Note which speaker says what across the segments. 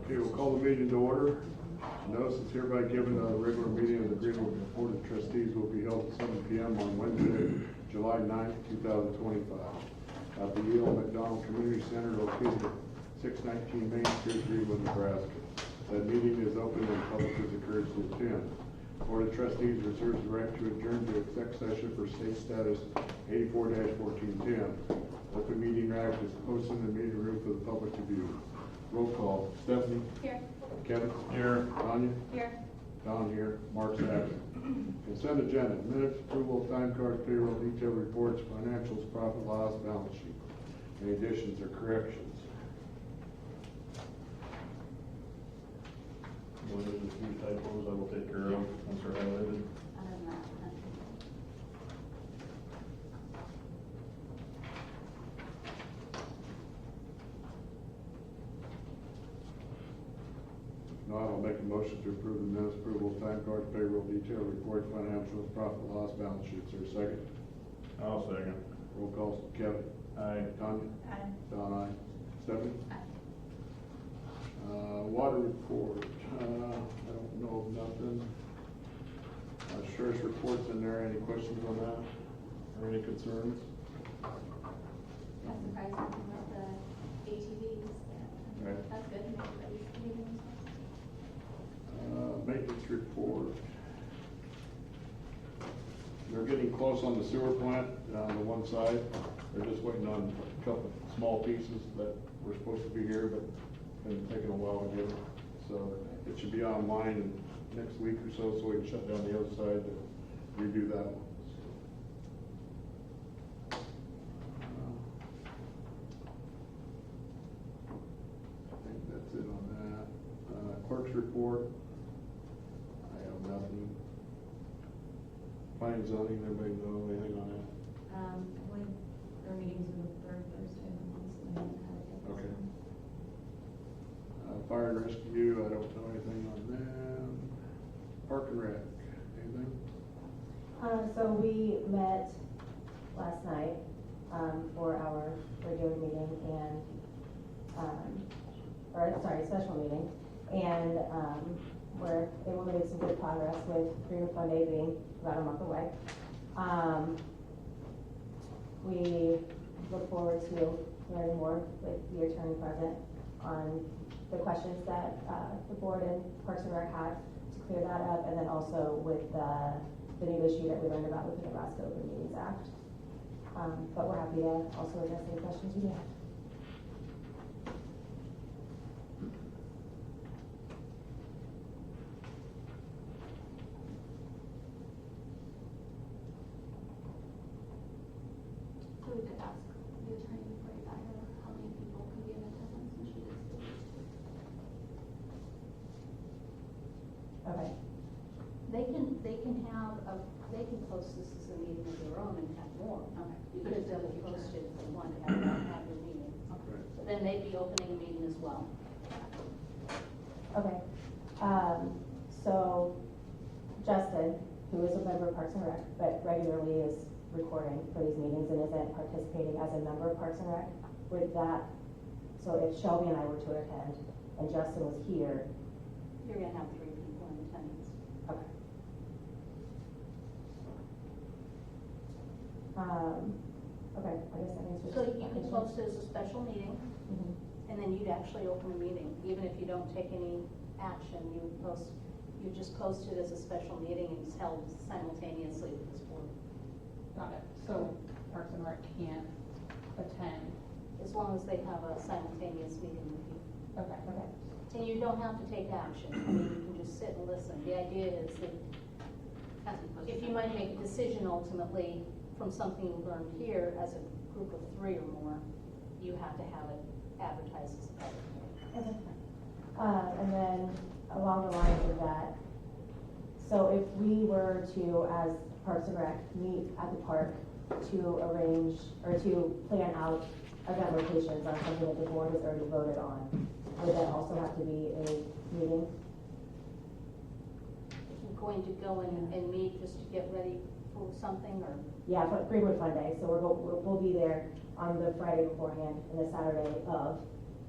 Speaker 1: Okay, we'll call the meeting to order. Notice is hereby given that a regular meeting of the Greenwood Board of Trustees will be held at 7 p.m. on Wednesday, July 9th, 2025 at the Yale McDonald Community Center located at 619 Main Street, Greenwood, Nebraska. That meeting is open and public is encouraged to attend. Board of Trustees reserves the right to adjourn to exec session for state status 84-1410. Open meeting act is posted in the meeting room for the public to view. Roll call. Stephanie?
Speaker 2: Here.
Speaker 1: Kevin?
Speaker 3: Here.
Speaker 1: Tanya?
Speaker 2: Here.
Speaker 1: Don here. Mark's absent. Consent agenda. Minutes, approval of time cards, payroll, detailed reports, financials, profit loss, balance sheet. Any additions or corrections?
Speaker 3: One of the few typos I will take care of once they're highlighted.
Speaker 2: Other than that,
Speaker 1: No, I will make a motion to approve the minutes, approval of time cards, payroll, detailed report, financials, profit loss, balance sheets. Is there a second?
Speaker 3: I'll second.
Speaker 1: Roll call. Kevin?
Speaker 3: Aye.
Speaker 1: Tanya?
Speaker 2: Aye.
Speaker 1: Don, aye. Stephanie?
Speaker 2: Aye.
Speaker 1: Water report. I don't know of nothing. Sheriff's report's in there. Any questions on that? Or any concerns?
Speaker 2: That's surprising about the ATVs.
Speaker 1: Right.
Speaker 2: That's good. Everybody's meeting.
Speaker 1: Maintenance report. They're getting close on the sewer plant on the one side. They're just waiting on a couple small pieces that were supposed to be here, but been taking a while to get it. So it should be online in next week or so we can shut down the other side to redo that one. I think that's it on that. Clerk's report. I have nothing. Planning zoning, everybody know anything on that?
Speaker 2: When our meetings are the third Thursday of the month, so I haven't had it.
Speaker 1: Okay. Fire and rescue, I don't know anything on them. Park and rec, anything?
Speaker 4: So we met last night for our regular meeting and, special meeting. And we're able to make some good progress with Greenwood Fund Day being about a month away. We look forward to learning more with the attorney present on the questions that the board and Parks and Rec had to clear that up, and then also with the new issue that we learned about with the Nebraska Open Meetings Act. But we're happy to also address any questions you may have.
Speaker 2: So we could ask the attorney before you got here how many people could be in attendance when she does the
Speaker 4: Okay.
Speaker 5: They can post this as a meeting of their own and have more.
Speaker 2: Okay.
Speaker 5: You could have double posted if you want to have your meeting.
Speaker 1: Okay.
Speaker 5: But then they'd be opening a meeting as well.
Speaker 4: Okay. So Justin, who is a member of Parks and Rec, but regularly is recording for these meetings and isn't participating as a member of Parks and Rec, with that, so if Shelby and I were to attend and Justin was here,
Speaker 5: You're going to have 3 people in attendance.
Speaker 4: okay. Okay, I guess that answers.
Speaker 5: So you
Speaker 4: that
Speaker 5: could
Speaker 4: question.
Speaker 5: post it as a special meeting,
Speaker 4: Mhm.
Speaker 5: and then you'd actually open a meeting. Even if you don't take any action, you just post it as a special meeting and it's held simultaneously with this board.
Speaker 6: Got it. So Parks and Rec can't attend.
Speaker 5: As long as they have a simultaneous meeting with you.
Speaker 6: Okay.
Speaker 4: Okay.
Speaker 5: And you don't have to take action. I mean, you can just sit and listen. The idea is that if you might make a decision ultimately from something you learned here as a group of 3 or more, you have to have it advertised as a public hearing.
Speaker 4: Okay. And then along the lines of that, so if we were to, as Parks and Rec, meet at the park to arrange or to plan out event locations on something that the board has already voted on, would that also have to be a meeting?
Speaker 5: If you're going to go in and meet just to get ready for something, or
Speaker 4: Yeah, but Greenwood Fund Day, so we'll be there on the Friday beforehand and the Saturday of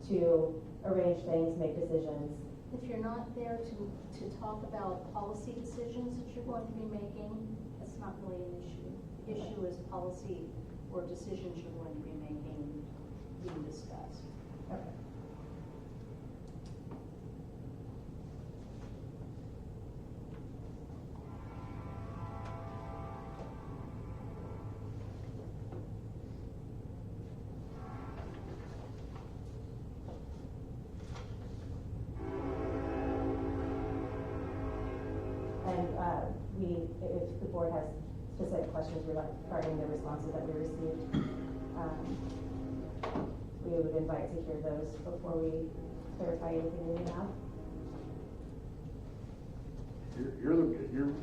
Speaker 4: to arrange things, make decisions.
Speaker 5: If you're not there to talk about policy decisions that you're going to be making, that's not really an issue. The issue is policy or decisions you're going to be making being discussed.
Speaker 4: Okay. And if the board has specific questions regarding the responses that we received, we would invite to hear those before we clarify anything we have.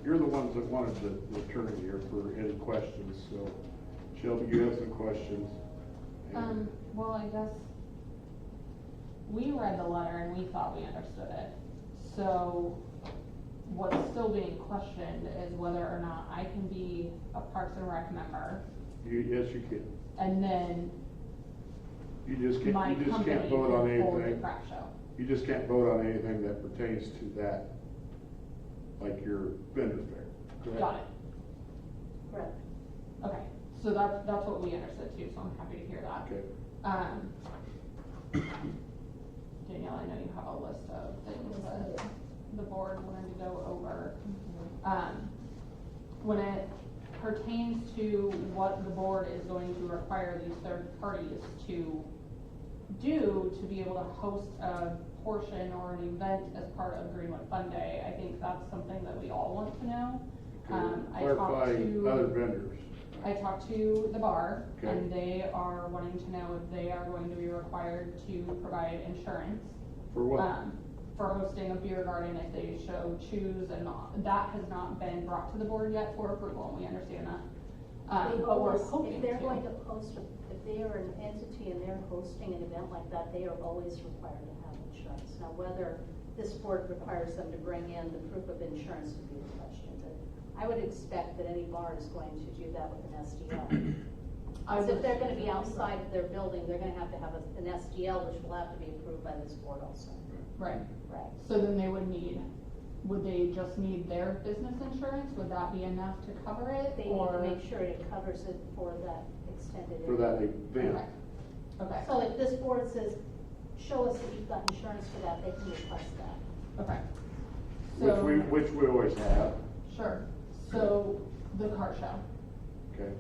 Speaker 1: You're the ones that wanted the attorney here for any questions, so Shelby, you have some questions.
Speaker 6: Well, I guess we read the letter and we thought we understood it. So what's still being questioned is whether or not I can be a Parks and Rec member.
Speaker 1: Yes, you can.
Speaker 6: And then
Speaker 1: You just
Speaker 6: my
Speaker 1: can't
Speaker 6: company
Speaker 1: vote on
Speaker 6: can hold a
Speaker 1: anything.
Speaker 6: craft show.
Speaker 1: You just can't vote on anything that pertains to that, like your vendor fair, correct?
Speaker 6: Got it.
Speaker 5: Correct.
Speaker 6: Okay, so that's what we understood too, so I'm happy to hear that.
Speaker 1: Okay.
Speaker 6: Danielle, I know you have a list of things
Speaker 4: Yes, I
Speaker 6: that
Speaker 4: do.
Speaker 6: the board wanted to go over. When it pertains to what the board is going to require these third parties to do to be able to host a portion or an event as part of Greenwood Fun Day, I think that's something that we all want to know.
Speaker 1: Clarify other vendors.
Speaker 6: I talked to the bar,
Speaker 1: Okay.
Speaker 6: and they are wanting to know if they are going to be required to provide insurance.
Speaker 1: For what?
Speaker 6: For hosting a beer garden if they so choose, and that has not been brought to the board yet for approval, and we understand that.
Speaker 5: They
Speaker 6: But we're
Speaker 5: always,
Speaker 6: hoping
Speaker 5: if they're
Speaker 6: to.
Speaker 5: going to host, if they are an entity and they're hosting an event like that, they are always required to have insurance. Now, whether this board requires them to bring in the proof of insurance would be a question, but I would expect that any bar is going to do that with an SDL. Because if they're gonna be outside of their building, they're gonna have to have an SDL, which will have to be approved by this board also.
Speaker 6: Right,
Speaker 5: Right.
Speaker 6: so then would they just need their business insurance? Would that be enough to cover it,
Speaker 5: They need
Speaker 6: or?
Speaker 5: to make sure it covers it for that extended.
Speaker 1: For that event.
Speaker 6: Okay. Okay,
Speaker 5: So if this board says, show us that you've got insurance for that, they can request that.
Speaker 6: okay.
Speaker 1: Which we always have,
Speaker 6: Sure, so the car show.
Speaker 1: okay?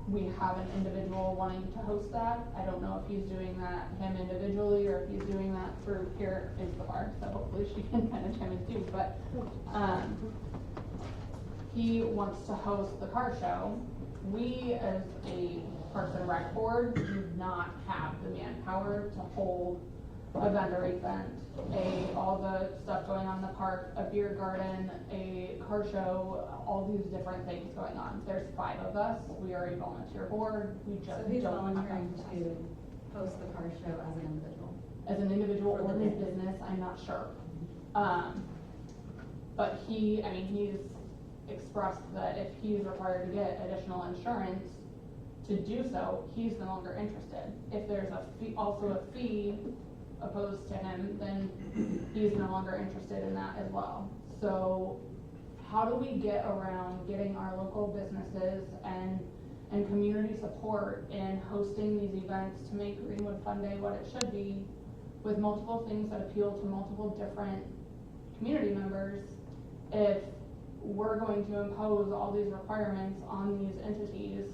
Speaker 6: We have an individual wanting to host that. I don't know if he's doing that him individually or if he's doing that through here is the bar, so hopefully she can kind of chime in too, but, he wants to host the car show. We, as a Parks and Rec board, do not have the manpower to hold a vendor event, all the stuff going on in the park, a beer garden, a car show, all these different things going on. There's 5 of us. We are a volunteer board. We just
Speaker 7: So who's
Speaker 6: don't have
Speaker 7: volunteering
Speaker 6: that
Speaker 7: to host the car show as an individual?
Speaker 6: as an individual
Speaker 7: For
Speaker 6: or
Speaker 7: the
Speaker 6: his
Speaker 7: day.
Speaker 6: business, I'm not sure. But he's expressed that if he's required to get additional insurance to do so, he's no longer interested. If there's also a fee opposed to him, then he's no longer interested in that as well. So how do we get around getting our local businesses and community support in hosting these events to make Greenwood Fun Day what it should be, with multiple things that appeal to multiple different community members, if we're going to impose all these requirements on these entities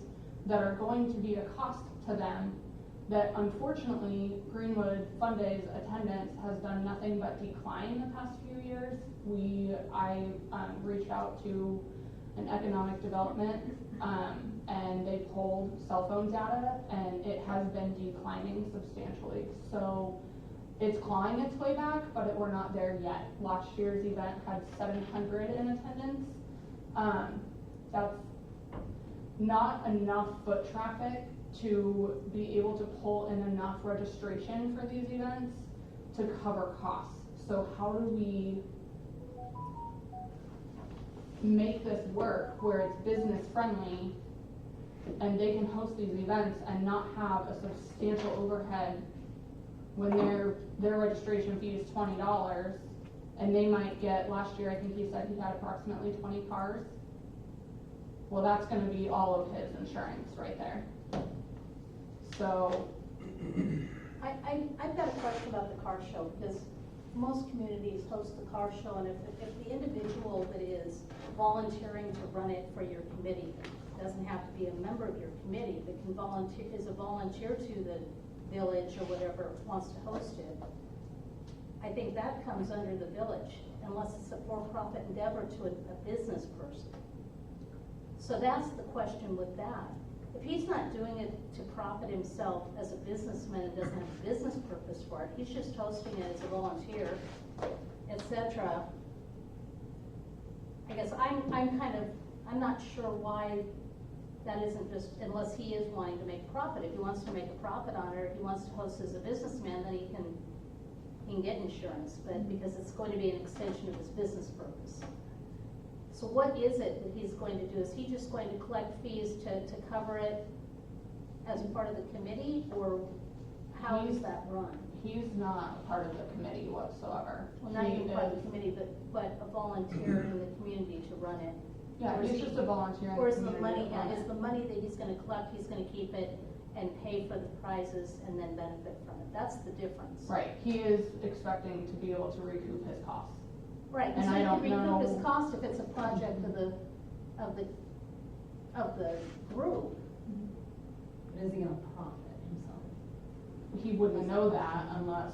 Speaker 6: that are going to be a cost to them, that unfortunately Greenwood Fun Day's attendance has done nothing but decline the past few years. I reached out to an economic development, and they pulled cell phone data, and it has been declining substantially. So it's clawing its way back, but we're not there yet. Last year's event had 700 in attendance. That's not enough foot traffic to be able to pull in enough registration for these events to cover costs. So how do we make this work where it's business friendly and they can host these events and not have a substantial overhead when their registration fee is $20, and they might get, last year, I think he said he had approximately 20 cars. Well, that's gonna be all of his insurance right there. So,
Speaker 5: I've got a question about the car show, because most communities host the car show, and if the individual that is volunteering to run it for your committee doesn't have to be a member of your committee, that can volunteer, is a volunteer to the village or whatever wants to host it, I think that comes under the village, unless it's a for-profit endeavor to a business person. So that's the question with that. If he's not doing it to profit himself as a businessman and doesn't have a business purpose for it, he's just hosting it as a volunteer, etc. I guess I'm not sure why that isn't just, unless he is wanting to make a profit. If he wants to make a profit on it, if he wants to host as a businessman, then he can get insurance, but because it's going to be an extension of his business purpose. So what is it that he's going to do? Is he just going to collect fees to cover it as part of the committee, or how is that run?
Speaker 6: he's not part of the committee whatsoever.
Speaker 5: Well, not
Speaker 6: He
Speaker 5: even part of the
Speaker 6: is-
Speaker 5: committee, but a volunteer in the community to run it.
Speaker 6: Yeah,
Speaker 5: Or is
Speaker 6: he's
Speaker 5: he-
Speaker 6: just a volunteer in
Speaker 5: Or
Speaker 6: the
Speaker 5: is the
Speaker 6: community.
Speaker 5: money,
Speaker 6: to run
Speaker 5: is
Speaker 6: it.
Speaker 5: the money that he's gonna collect, he's gonna keep it and pay for the prizes and then benefit from it? That's the difference.
Speaker 6: Right, he is expecting to be able to recoup his costs.
Speaker 5: Right,
Speaker 6: And
Speaker 5: so
Speaker 6: I
Speaker 5: he
Speaker 6: don't
Speaker 5: can recoup his
Speaker 6: know-
Speaker 5: cost if it's a project of the group.
Speaker 7: But is he gonna profit himself?
Speaker 6: He wouldn't know that unless,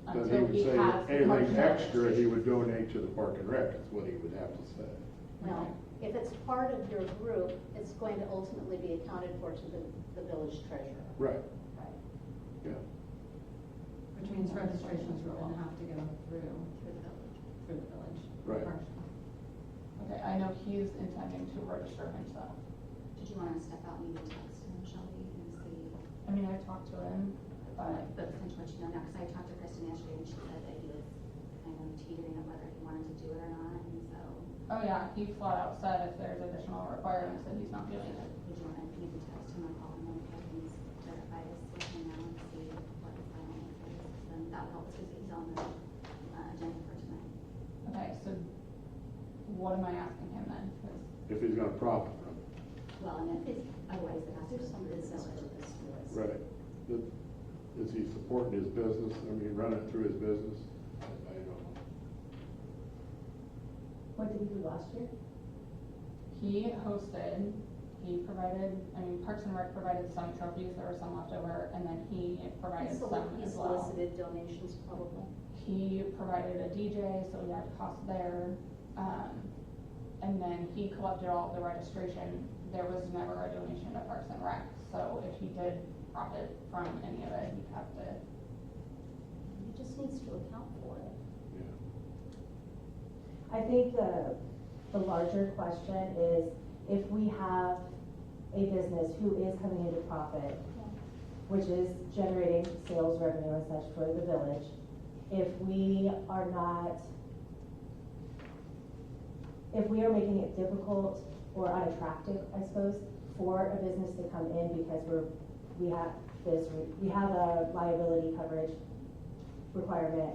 Speaker 1: But he
Speaker 6: until
Speaker 1: would
Speaker 6: he
Speaker 1: say
Speaker 6: has the
Speaker 1: anything
Speaker 6: commercial
Speaker 1: extra, he
Speaker 6: registration.
Speaker 1: would donate to the park and rec, is what he would have to say.
Speaker 5: No, if it's part of your group, it's going to ultimately be accounted for to the village treasurer.
Speaker 1: Right,
Speaker 5: Right.
Speaker 1: yeah.
Speaker 7: Which means registrations are gonna have to go through
Speaker 5: Through the village.
Speaker 7: the village.
Speaker 1: Right.
Speaker 7: First.
Speaker 6: Okay, I know he's intending to register himself.
Speaker 8: Did you want to step out and maybe text him, Shelby, and see,
Speaker 6: I mean, I talked to him, but
Speaker 8: but essentially let you know now, because I talked to Kristen yesterday and she said that he was kind of teetering on whether he wanted to do it or not, and so,
Speaker 6: oh yeah, he flat out said if there's additional requirements that he's not doing it.
Speaker 8: would you want to maybe text him or call him and have him clarify this with him now and see what his final answer is? Then that would help us because he's on the agenda for tonight.
Speaker 6: Okay, so what am I asking him then? 'Cause
Speaker 1: If he's gonna profit from it,
Speaker 8: Well, and if it's, otherwise it has to
Speaker 5: There's
Speaker 8: be
Speaker 5: some business
Speaker 8: village.
Speaker 5: purpose to this.
Speaker 1: right. Is he supporting his business, I mean, running it through his business? I don't know.
Speaker 4: What did he do last year?
Speaker 6: he hosted, he provided, I mean, Parks and Rec provided some trophies, there were some left over, and then he provided some
Speaker 5: He
Speaker 6: as well.
Speaker 5: solicited donations probably.
Speaker 6: He provided a DJ, so we had costs there, and then he collected all the registration. There was never a donation to Parks and Rec, so if he did profit from any of it, he'd have to.
Speaker 5: He just needs to account for it.
Speaker 1: Yeah.
Speaker 4: I think the larger question is, if we have a business who is coming into profit, which is generating sales revenue and such for the village, if we are making it difficult or unattractive, I suppose, for a business to come in because we have a liability coverage requirement,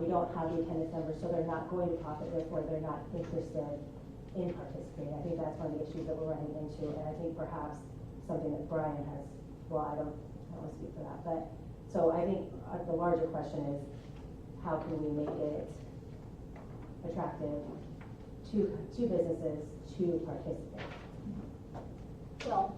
Speaker 4: we don't have the attendance numbers, so they're not going to profit, therefore they're not interested in participating. I think that's one of the issues that we're running into, and I think perhaps something that Brian has, well, I don't want to speak for that, but, so I think the larger question is, how can we make it attractive to businesses to participate?
Speaker 5: Well,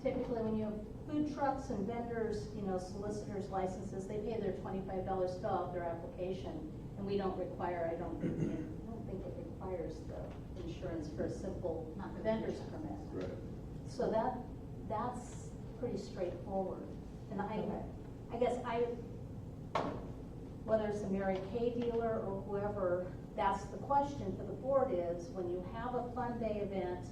Speaker 5: typically when you have food trucks and vendors, solicitors licenses, they pay their $25 to fill out their application, and we don't require, I don't think it requires the insurance for a simple
Speaker 8: Not for the
Speaker 5: vendor's
Speaker 8: franchise.
Speaker 5: permit.
Speaker 1: Right.
Speaker 5: So that's pretty straightforward. And
Speaker 4: Okay.
Speaker 5: I guess whether it's a Mary Kay dealer or whoever, that's the question for the board is, when you have a fun day event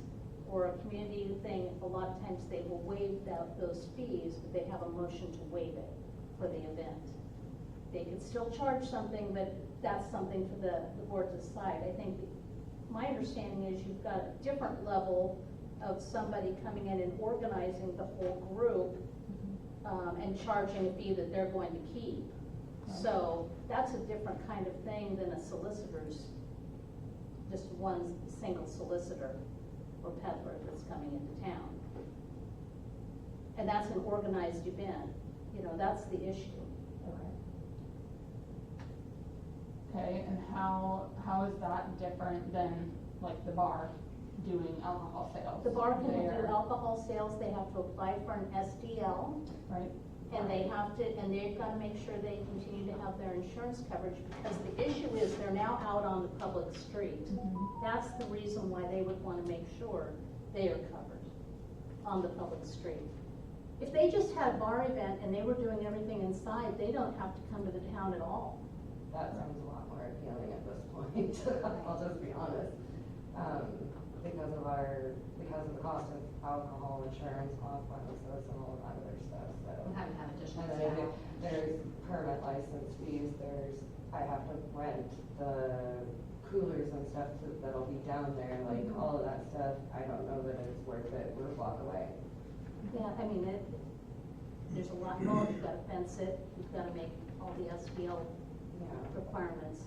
Speaker 5: or a community thing, a lot of times they will waive those fees, but they have a motion to waive it for the event. They could still charge something, but that's something for the board to decide. I think, my understanding is you've got a different level of somebody coming in and organizing the whole group, and charging a fee that they're going to keep. So that's a different kind of thing than a solicitor's, just one single solicitor or peddler that's coming into town. And that's an organized event, you know, that's the issue.
Speaker 4: Okay.
Speaker 6: Okay, and how is that different than like the bar doing alcohol sales?
Speaker 5: The bar can do
Speaker 6: There,
Speaker 5: alcohol sales, they have to apply for an SDL,
Speaker 6: right?
Speaker 5: and they have to, and they've got to make sure they continue to have their insurance coverage, because the issue is they're now out on the public street. That's the reason why they would want to make sure they are covered on the public street. If they just had a bar event and they were doing everything inside, they don't have to come to the town at all.
Speaker 9: That sounds a lot more appealing at this point, I'll just be honest. Because of the cost of alcohol, insurance, off premises and all of that other stuff, so.
Speaker 7: And having to have additional
Speaker 9: And then
Speaker 7: staff.
Speaker 9: there's permit license fees, I have to rent the coolers and stuff that'll be down there, like all of that stuff, I don't know that it's worth it, we're a block away.
Speaker 5: Yeah, I mean, there's a lot more, you've got to fence it, you've got to make all the SBL
Speaker 9: Yeah,
Speaker 5: requirements.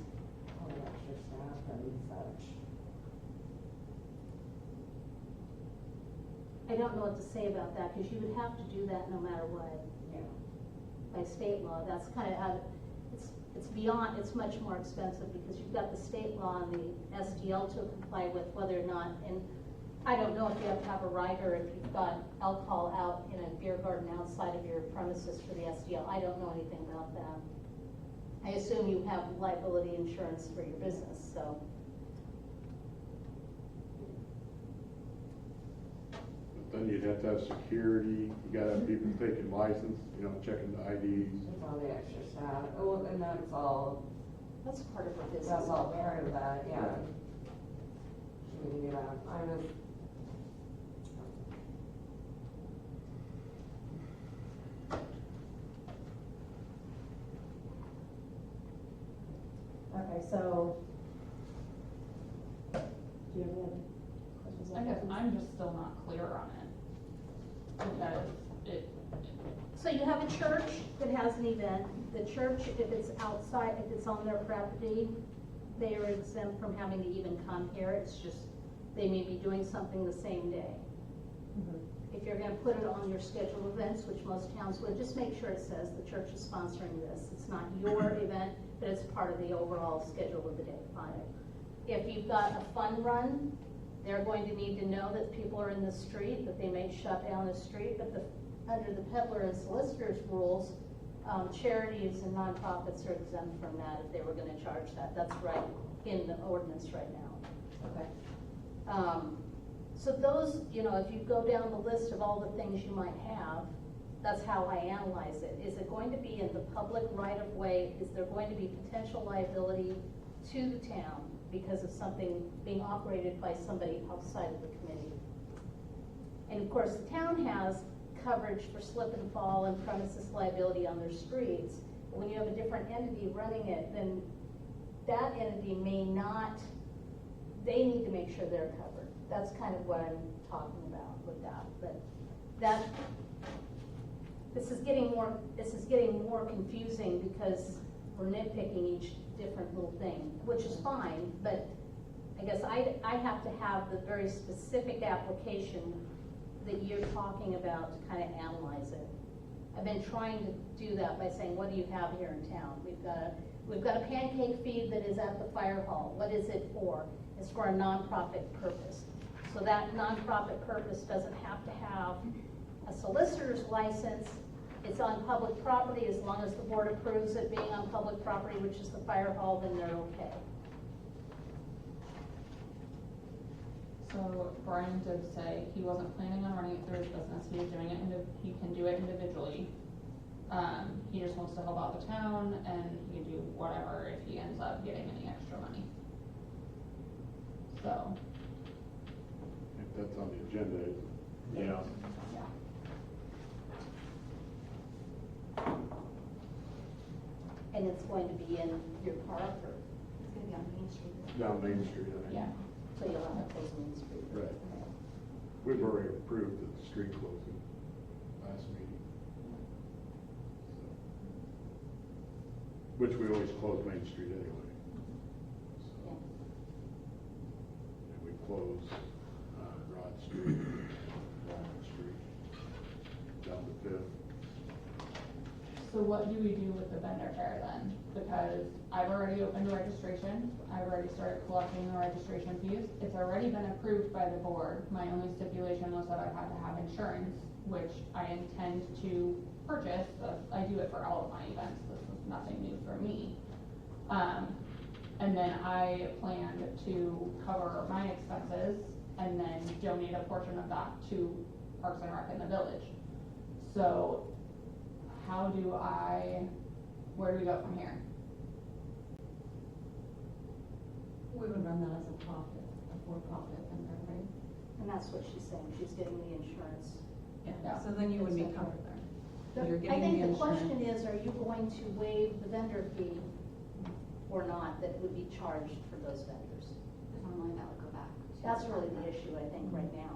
Speaker 9: all the extra staff and such.
Speaker 5: I don't know what to say about that, because you would have to do that no matter what.
Speaker 9: Yeah.
Speaker 5: By state law, that's kind of how, it's beyond, it's much more expensive, because you've got the state law and the SDL to comply with whether or not, and I don't know if you have to have a rider if you've got alcohol out in a beer garden outside of your premises for the SDL. I don't know anything about that. I assume you have liability insurance for your business, so.
Speaker 1: Then you'd have to have security, you gotta have people taking license, you know, checking the IDs.
Speaker 9: It's all the extra staff, well, and that's all,
Speaker 5: That's part of the business.
Speaker 9: that's all part of that, yeah. We can do that, I was.
Speaker 4: Okay, so. Do you have any other questions?
Speaker 6: I guess I'm just still not clear on it. Because
Speaker 5: So you have a church that has an event. The church, if it's outside, if it's on their property, they are exempt from having to even come here. It's just, they may be doing something the same day. If you're gonna put it on your scheduled events, which most towns would, just make sure it says the church is sponsoring this. It's not your event, but it's part of the overall schedule of the day. Fine. If you've got a fun run, they're going to need to know that people are in the street, that they may shut down the street, but under the peddler and solicitor's rules, charities and nonprofits are exempt from that if they were gonna charge that. That's right in the ordinance right now.
Speaker 4: Okay.
Speaker 5: So those, you know, if you go down the list of all the things you might have, that's how I analyze it. Is it going to be in the public right of way? Is there going to be potential liability to the town because of something being operated by somebody outside of the committee? And of course, the town has coverage for slip and fall and premises liability on their streets. But when you have a different entity running it, then that entity may not, they need to make sure they're covered. That's kind of what I'm talking about with that. But that, this is getting more confusing because we're nitpicking each different little thing, which is fine, but I guess I have to have the very specific application that you're talking about to kind of analyze it. I've been trying to do that by saying, what do you have here in town? We've got a pancake feed that is at the fire hall. What is it for? It's for a nonprofit purpose. So that nonprofit purpose doesn't have to have a solicitor's license. It's on public property. As long as the board approves it being on public property, which is the fire hall, then they're okay.
Speaker 6: So Brian did say he wasn't planning on running it through his business. He was doing it, he can do it individually. He just wants to help out the town and he can do whatever if he ends up getting any extra money. So,
Speaker 1: If that's on the agenda, isn't it?
Speaker 3: Yeah.
Speaker 6: yeah.
Speaker 5: And it's going to be in your park or,
Speaker 8: It's gonna be on Main Street.
Speaker 1: Down Main Street, I think.
Speaker 6: Yeah.
Speaker 5: so you'll have to close Main Street.
Speaker 1: Right. We've already approved the street closing last meeting. which we always close Main Street anyway.
Speaker 5: Yeah.
Speaker 1: And we close, Broad Street, Walnut Street, down to Fifth.
Speaker 6: So what do we do with the vendor fair then? Because I've already opened a registration, I've already started collecting the registration fees, it's already been approved by the board. My only stipulation was that I had to have insurance, which I intend to purchase, but I do it for all of my events, this is nothing new for me. And then I planned to cover my expenses and then donate a portion of that to Parks and Rec in the village. So how do where do we go from here?
Speaker 7: We would run that as a profit, a for-profit vendor, right?
Speaker 5: And that's what she's saying, she's getting the insurance.
Speaker 6: Yeah.
Speaker 7: So then you would be covered there. So you're
Speaker 5: I
Speaker 7: getting
Speaker 5: think the
Speaker 7: insurance.
Speaker 5: question is, are you going to waive the vendor fee or not that would be charged for those vendors?
Speaker 8: Because normally that would go back. to
Speaker 5: That's really the issue, I think, right now.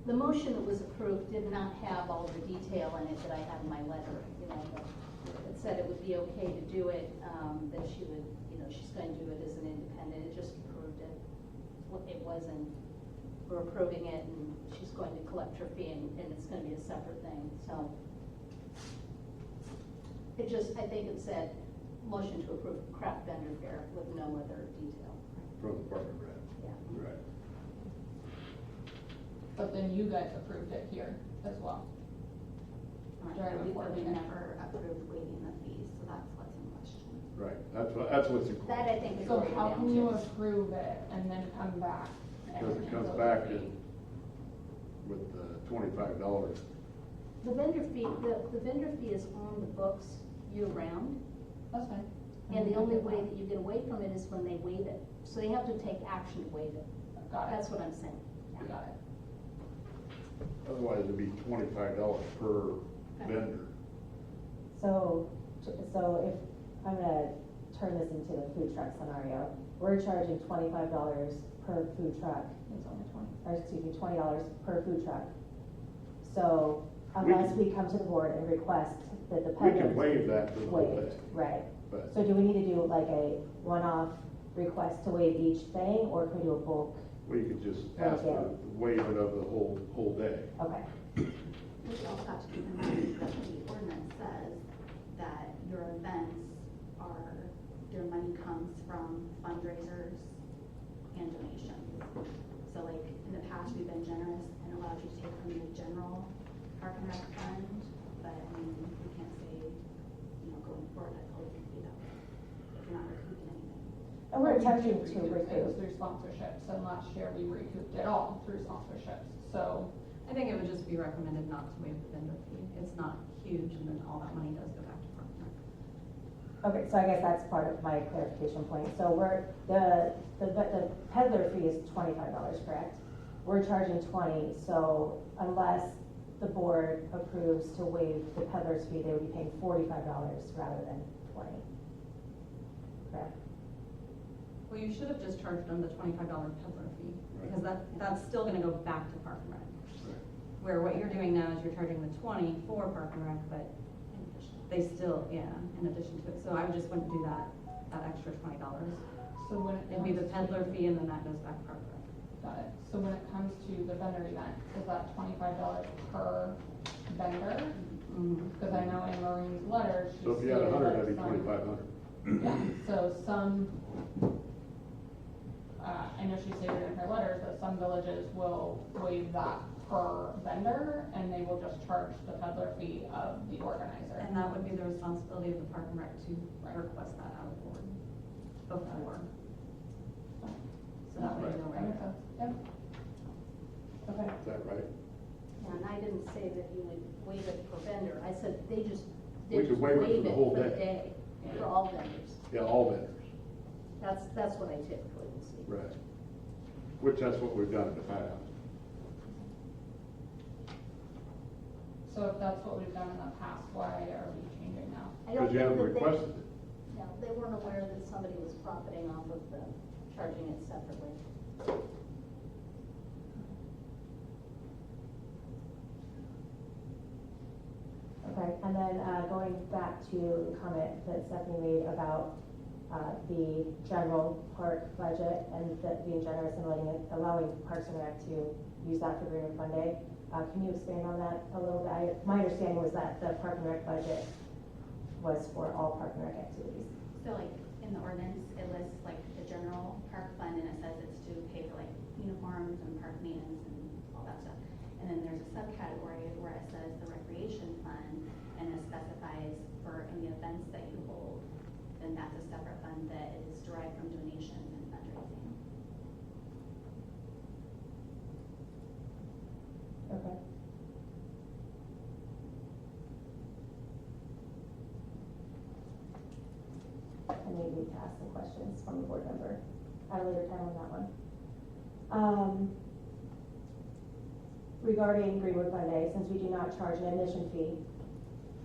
Speaker 5: The motion that was approved did not have all the detail in it that I had in my letter, you know, it said it would be okay to do it, that she would, you know, she's going to do it as an independent, it just approved it. It wasn't, we're approving it and she's going to collect her fee and it's gonna be a separate thing, so. It just, I think it said, motion to approve craft vendor fair with no other detail.
Speaker 1: From the Park and Rec.
Speaker 5: Yeah.
Speaker 1: Right.
Speaker 6: But then you guys approved it here as well. During the board
Speaker 8: We
Speaker 6: meeting.
Speaker 8: never approved waiving the fees, so that's what's in question.
Speaker 1: Right, that's what's included.
Speaker 5: That I think is
Speaker 6: So
Speaker 5: what we're
Speaker 6: how
Speaker 5: down
Speaker 6: can you
Speaker 5: to.
Speaker 6: approve it and then come back?
Speaker 1: Because it
Speaker 6: and
Speaker 1: comes
Speaker 6: go
Speaker 1: back
Speaker 6: to
Speaker 1: in with $25.
Speaker 5: The vendor fee is on the books year round,
Speaker 6: That's fine.
Speaker 5: and the only way that you get away from it is when they waive it. So they have to take action to waive it.
Speaker 6: Got it.
Speaker 5: That's what I'm saying.
Speaker 6: We got it.
Speaker 1: Otherwise, it'd be $25 per vendor.
Speaker 4: So if, I'm gonna turn this into the food truck scenario, we're charging $25 per food truck,
Speaker 6: It's only 20.
Speaker 4: or excuse me, $20 per food truck. So unless we come to the board and request that the
Speaker 1: We
Speaker 4: peddler.
Speaker 1: can waive that for the whole day,
Speaker 4: Waived, right.
Speaker 1: but
Speaker 4: So do we need to do like a one-off request to waive each thing, or can we do a bulk?
Speaker 1: we could just ask for waive it of the whole day.
Speaker 4: Okay,
Speaker 8: We also have to keep in mind that the ordinance says that your events are, your money comes from fundraisers and donations. So like, in the past, we've been generous and allowed you to take from the general park and rec fund, but I mean, we can't say, you know, going forward, that's always gonna be that way, if you're not recouping anything.
Speaker 4: and we're
Speaker 6: We
Speaker 4: attempting
Speaker 6: do
Speaker 4: to
Speaker 6: recoup. It was
Speaker 4: recoup.
Speaker 6: through sponsorships, and last year we recouped it all through sponsorships, so.
Speaker 7: I think it would just be recommended not to waive the vendor fee. It's not huge, and then all that money does go back to Park and Rec.
Speaker 4: Okay, so I guess that's part of my clarification point. So the peddler fee is $25, correct? We're charging 20, so unless the board approves to waive the peddler's fee, they would be paying $45 rather than 20. Correct?
Speaker 7: Well, you should have just charged them the $25 peddler fee, because that's still gonna go back to Park and Rec. Where what you're doing now is you're charging the 20 for Park and Rec, but they still, yeah, in addition to it. So I would just wouldn't do that extra $20.
Speaker 6: So when it
Speaker 7: It'd be the
Speaker 6: comes to-
Speaker 7: peddler fee, and then that goes back to Park and Rec.
Speaker 6: Got it. So when it comes to the vendor event, is that $25 per vendor? Because I know in Maureen's letter, she
Speaker 1: So if you had
Speaker 6: stated
Speaker 1: 100,
Speaker 6: that
Speaker 1: that'd be
Speaker 6: some-
Speaker 1: 2,500.
Speaker 6: Yeah, so some, I know she stated in her letters that some villages will waive that per vendor, and they will just charge the peddler fee of the organizer.
Speaker 7: And that would be the responsibility of the Park and Rec to request that out of the board before. So that way you're
Speaker 6: That makes
Speaker 7: aware.
Speaker 6: sense, yep. Okay.
Speaker 1: Is that right?
Speaker 5: Yeah, and I didn't say that you would waive it per vendor, I said they
Speaker 1: We
Speaker 5: just
Speaker 1: could waive it for the whole
Speaker 5: for the
Speaker 1: day.
Speaker 5: day, for all vendors.
Speaker 1: Yeah, all vendors.
Speaker 5: That's what I typically would see.
Speaker 1: Right. Which that's what we've done in the past.
Speaker 6: So if that's what we've done in the past, why are we changing now?
Speaker 5: I don't
Speaker 1: Because you
Speaker 5: think
Speaker 1: haven't
Speaker 5: that they-
Speaker 1: requested it.
Speaker 5: No, they weren't aware that somebody was profiting off of the, charging it separately.
Speaker 4: Okay, and then going back back to the comment that Stephanie made about the general park budget and that being generous and allowing Parks and Rec to use that for Greenwood Fun Day. Can you expand on that a little bit? My understanding was that the Park and Rec budget was for all Park and Rec activities.
Speaker 8: So like in the ordinance, it lists like the general park fund and it says it's to pay for like uniforms and park maintenance and all that stuff. And then there's a subcategory where it says the recreation fund and it specifies for any events that you hold, then that's a separate fund that is derived from donations and fundraising.
Speaker 4: Okay. I may need to ask some questions from the board member at a later time on that one. Regarding Greenwood Fun Day, since we do not charge an admission fee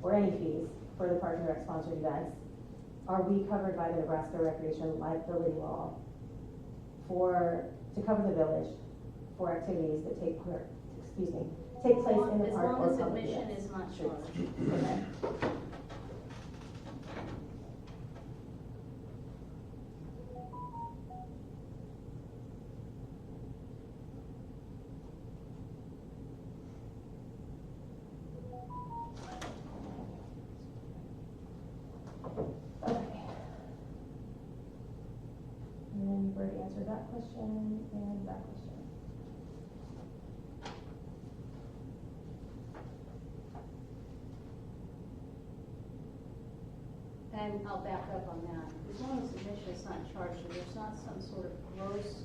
Speaker 4: or any fees for the Park and Rec sponsored events, are we covered by the Nebraska Recreation Liability Law to cover the village for activities that take place in the
Speaker 5: As
Speaker 4: park
Speaker 5: long
Speaker 4: or
Speaker 5: as
Speaker 4: public
Speaker 5: admission
Speaker 4: events?
Speaker 5: is not charged.
Speaker 4: Okay. Okay. And then you've already answered that question and that question.
Speaker 5: And I'll back up on that. As long as admission is not charged, and there's not some sort of gross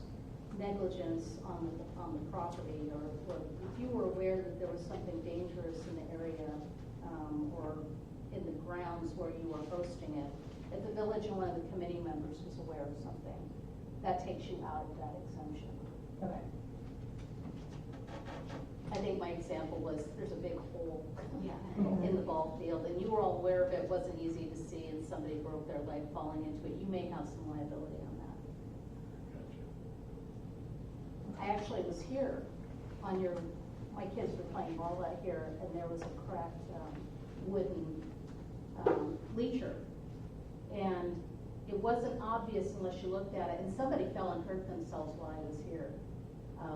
Speaker 5: negligence on the property, or if you were aware that there was something dangerous in the area, or in the grounds where you were hosting it, if the village and one of the committee members was aware of something, that takes you out of that exemption.
Speaker 4: Okay.
Speaker 5: I think my example was, there's a big hole
Speaker 8: Yeah.
Speaker 5: in the ball field, and you were all aware of it, wasn't easy to see, and somebody broke their leg falling into it, you may have some liability on that. I actually was here on my kids were playing ball out here, and there was a cracked wooden bleacher. And it wasn't obvious unless you looked at it, and somebody fell and hurt themselves while I was here.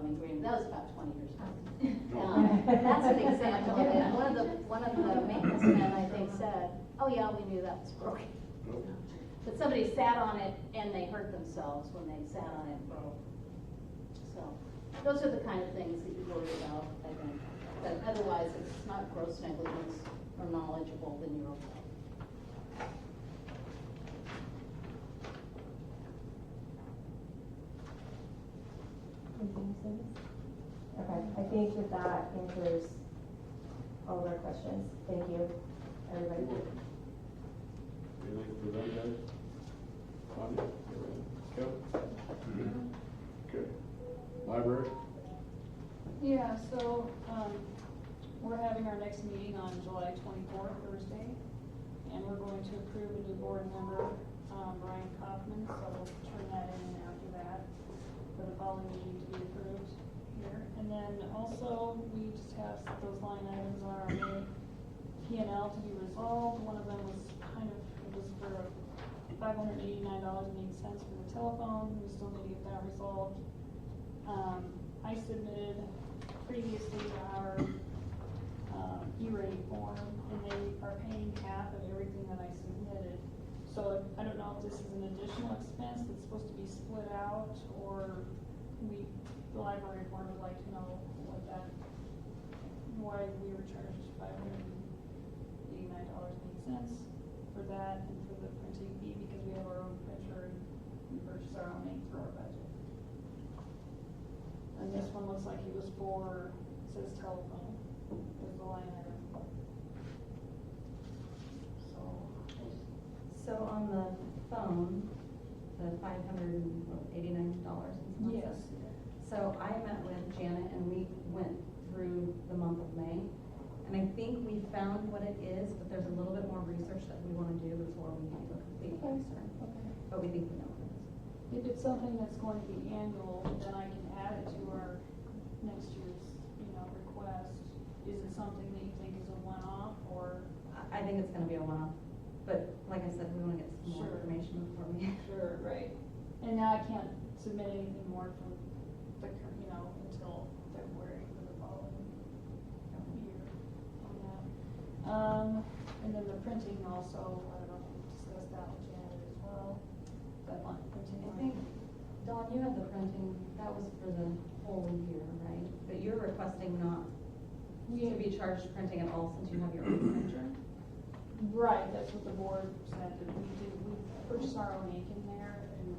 Speaker 5: In Greenwood, that was about 20 years ago. That's an example of it. One of the maintenance men, I think, said, "Oh yeah, we knew that was broken." But somebody sat on it and they hurt themselves when they sat on it and broke. So those are the kind of things that you worry about, I think. But otherwise, if it's not gross negligence or knowledgeable, then you're okay.
Speaker 4: Okay, I think that answers all of our questions. Thank you, everybody.
Speaker 1: Anything for them, guys? Tanya? Kevin? Okay. Library?
Speaker 6: Yeah, so, we're having our next meeting on July 24th, Thursday, and we're going to approve a new board member, Brian Kaufman, so we'll turn that in after that for the following meeting to be approved here. And then also, we just have those line items on our May P&L to be resolved. One of them was it was for $589.08 for the telephone. We still need to get that resolved. I submitted previously to our E-rate form, and they are paying half of everything that I submitted. So I don't know if this is an additional expense that's supposed to be split out, or the library board would like to know why we were charged $589.08 for that and for the printing fee, because we have our own printer and we purchase our own ink for our budget. And this one looks like it was it says telephone, is the line item.
Speaker 7: So on the phone, the $589 and
Speaker 6: Yes.
Speaker 7: So I met with Janet and we went through the month of May. And I think we found what it is, but there's a little bit more research that we want to do before we do a complete answer.
Speaker 6: Okay.
Speaker 7: But we think we know what it is.
Speaker 6: If it's something that's going to be annual, then I can add it to our next year's, request. Is it something that you think is a one-off, or?
Speaker 7: I think it's going to be a one-off. but like I said, we wanna get some more
Speaker 6: Sure.
Speaker 7: information before we.
Speaker 6: Sure, right. And now I can't submit anything more from the, until February for the following year on that. And then the printing also, I don't know if we discussed that with Janet as well, that line printing.
Speaker 7: I think, Dawn, you had the printing, that was for the whole year, right? But you're requesting not to be charged printing at all since you have your own printer?
Speaker 6: Right, that's what the board said, that we purchase our own ink in there, and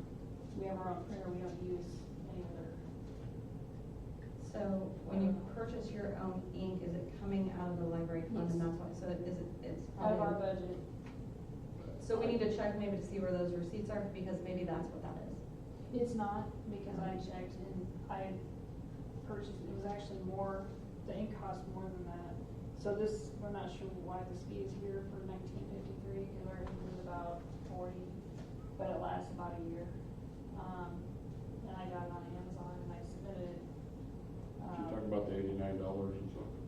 Speaker 6: we have our own printer, we don't use any other.
Speaker 7: So when you purchase your own ink, is it coming out of the library fund and
Speaker 6: Yes.
Speaker 7: that's why, so it's
Speaker 6: Out of our
Speaker 7: probably.
Speaker 6: budget.
Speaker 7: So we need to check maybe to see where those receipts are, because maybe that's what that is.
Speaker 6: It's not, because I checked and I purchased, it was actually more, the ink cost more than that. So this, we're not sure why this fee is here for 1953, because our ink was about 40, but it lasts about a year. And I got it on Amazon and I submitted it.
Speaker 1: You're talking about the $89 and something?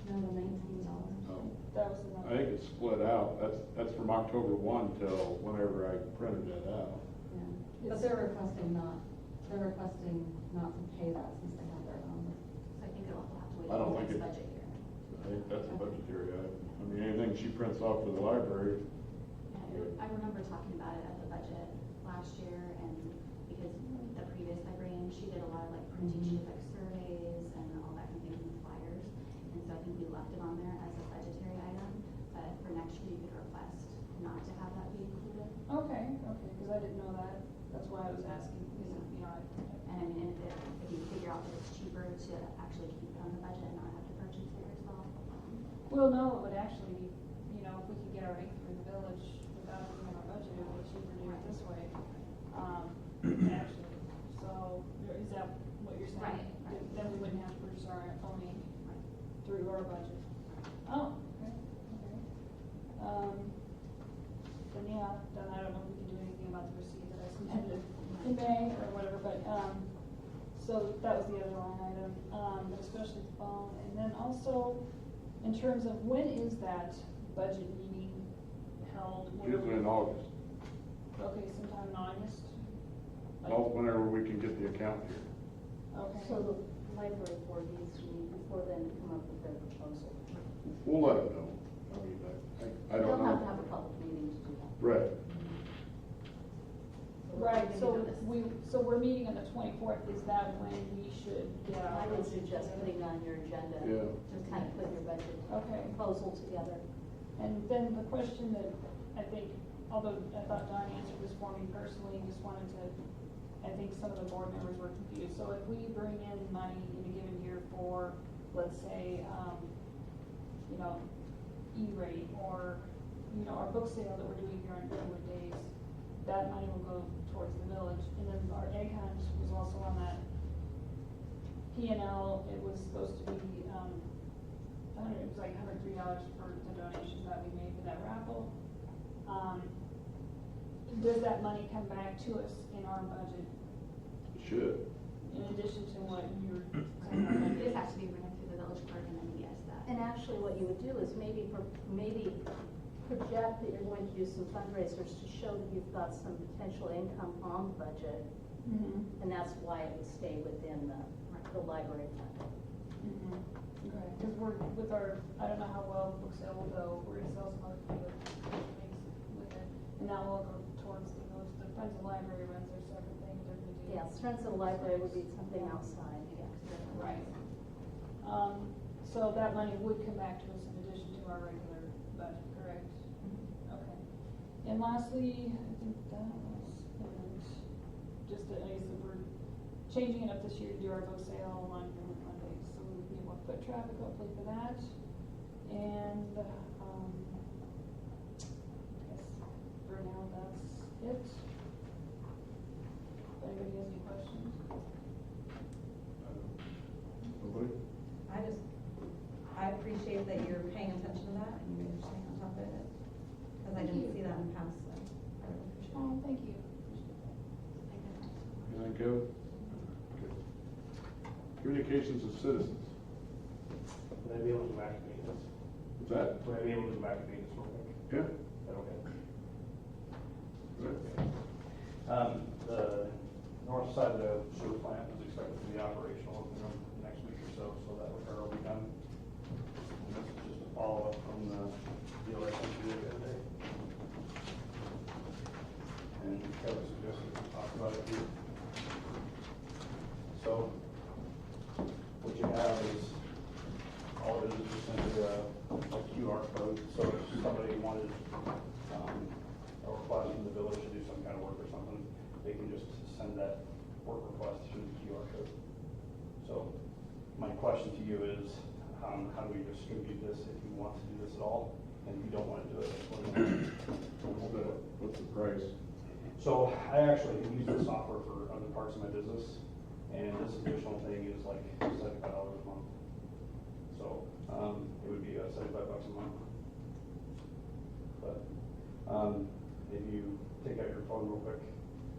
Speaker 7: No, the $19.
Speaker 1: No.
Speaker 6: That was the
Speaker 1: I
Speaker 6: number.
Speaker 1: think it's split out. That's from October 1 till whenever I printed that out.
Speaker 7: Yeah, but they're requesting not to pay that since they have their own.
Speaker 8: So I think it'll have to wait
Speaker 1: I don't
Speaker 8: till
Speaker 1: think
Speaker 8: next
Speaker 1: it-
Speaker 8: budget year.
Speaker 1: I think that's a budgetary item. I mean, anything she prints off for the library,
Speaker 8: I remember talking about it at the budget last year, and because the previous librarian, she did a lot of like printing, she did like surveys and all that kind of things and flyers. And so I think we left it on there as a budgetary item, but for next year, you could request not to have that be included.
Speaker 6: Okay, because I didn't know that. That's why I was asking, because,
Speaker 8: And I mean, if you figure out that it's cheaper to actually keep it on the budget and not have to purchase it yourself.
Speaker 6: well, no, it would actually, if we could get our ink through the village without it being in our budget, it would be cheaper to do it this way. Actually, so, is that what you're saying?
Speaker 8: Right.
Speaker 6: Then we wouldn't have to purchase our own ink through our budget. Oh, okay. Then yeah, then I don't know if we can do anything about the receipt that I submitted in May or whatever, but, so that was the other line item, but especially the phone. And then also, in terms of when is that budget meeting held?
Speaker 1: usually in August.
Speaker 6: Okay, sometime in August?
Speaker 1: Whenever we can get the account here.
Speaker 6: Okay.
Speaker 5: So the library board needs to meet before then to come up with their proposal.
Speaker 1: We'll let them know. I mean, I don't
Speaker 5: They'll have to
Speaker 1: know.
Speaker 5: have a public meeting to do that.
Speaker 1: Right.
Speaker 6: Right, so we're meeting on the 24th, is that when we should get our?
Speaker 5: I would suggest putting on your agenda,
Speaker 1: Yeah.
Speaker 5: to kind of put your budget
Speaker 6: Okay.
Speaker 5: proposal together.
Speaker 6: And then the question that I think, although I thought Don answered this for me personally, just wanted to, I think some of the board members were confused. So if we bring in money in a given year for, let's say, E-rate or, our book sale that we're doing here on Greenwood Days, that money will go towards the village. And then our egg hunt was also on that P&L. It was supposed to be, it was like $103 for the donations that we made for that raffle. Does that money come back to us in our budget,
Speaker 1: Should.
Speaker 6: in addition to what you're saying? our
Speaker 8: It
Speaker 6: budget
Speaker 8: just has to be ran through the village clerk and then yes, that.
Speaker 5: And actually, what you would do is maybe project that you're going to do some fundraisers to show that you've got some potential income on the budget,
Speaker 6: Mm-hmm.
Speaker 5: and that's why it would stay within the library fund.
Speaker 6: Mm-hmm. Okay, because we're, with our, I don't know how well book sale will go, we're gonna sell some other things with it, and that will go towards the village. The Friends of the Library runs their separate thing, they're gonna do.
Speaker 5: Yes, Friends of the Library would be something outside, yeah.
Speaker 6: Right. So that money would come back to us in addition to our regular budget, correct? Okay. And lastly, I think that was it. Just that, like I said, we're changing it up this year to do our book sale on Greenwood Mondays, so we would be more foot traffic hopefully for that. And, I guess for now, that's it. If anybody has any questions?
Speaker 1: Nobody?
Speaker 7: I appreciate that you're paying attention to that and you're staying on top of it, because I didn't see that in the past, so I really appreciate it.
Speaker 6: Oh, thank you.
Speaker 1: Anything, Kevin? Okay. Communications of citizens.
Speaker 3: Would I be able to go back to maintenance?
Speaker 1: Is that?
Speaker 3: Would I be able to go back to maintenance real quick?
Speaker 1: Yeah.
Speaker 3: Is that okay?
Speaker 10: a request from the village to do some kind of work or something, they can just send that work request through the QR code. So my question to you is, how do we distribute this if you want to do this at all? And if you don't want to do it, what do you want to do?
Speaker 1: What's the price?
Speaker 10: So I actually use this software for other parts of my business, and this additional thing is like $75 a month. So it would be $75 a month. But if you take out your phone real quick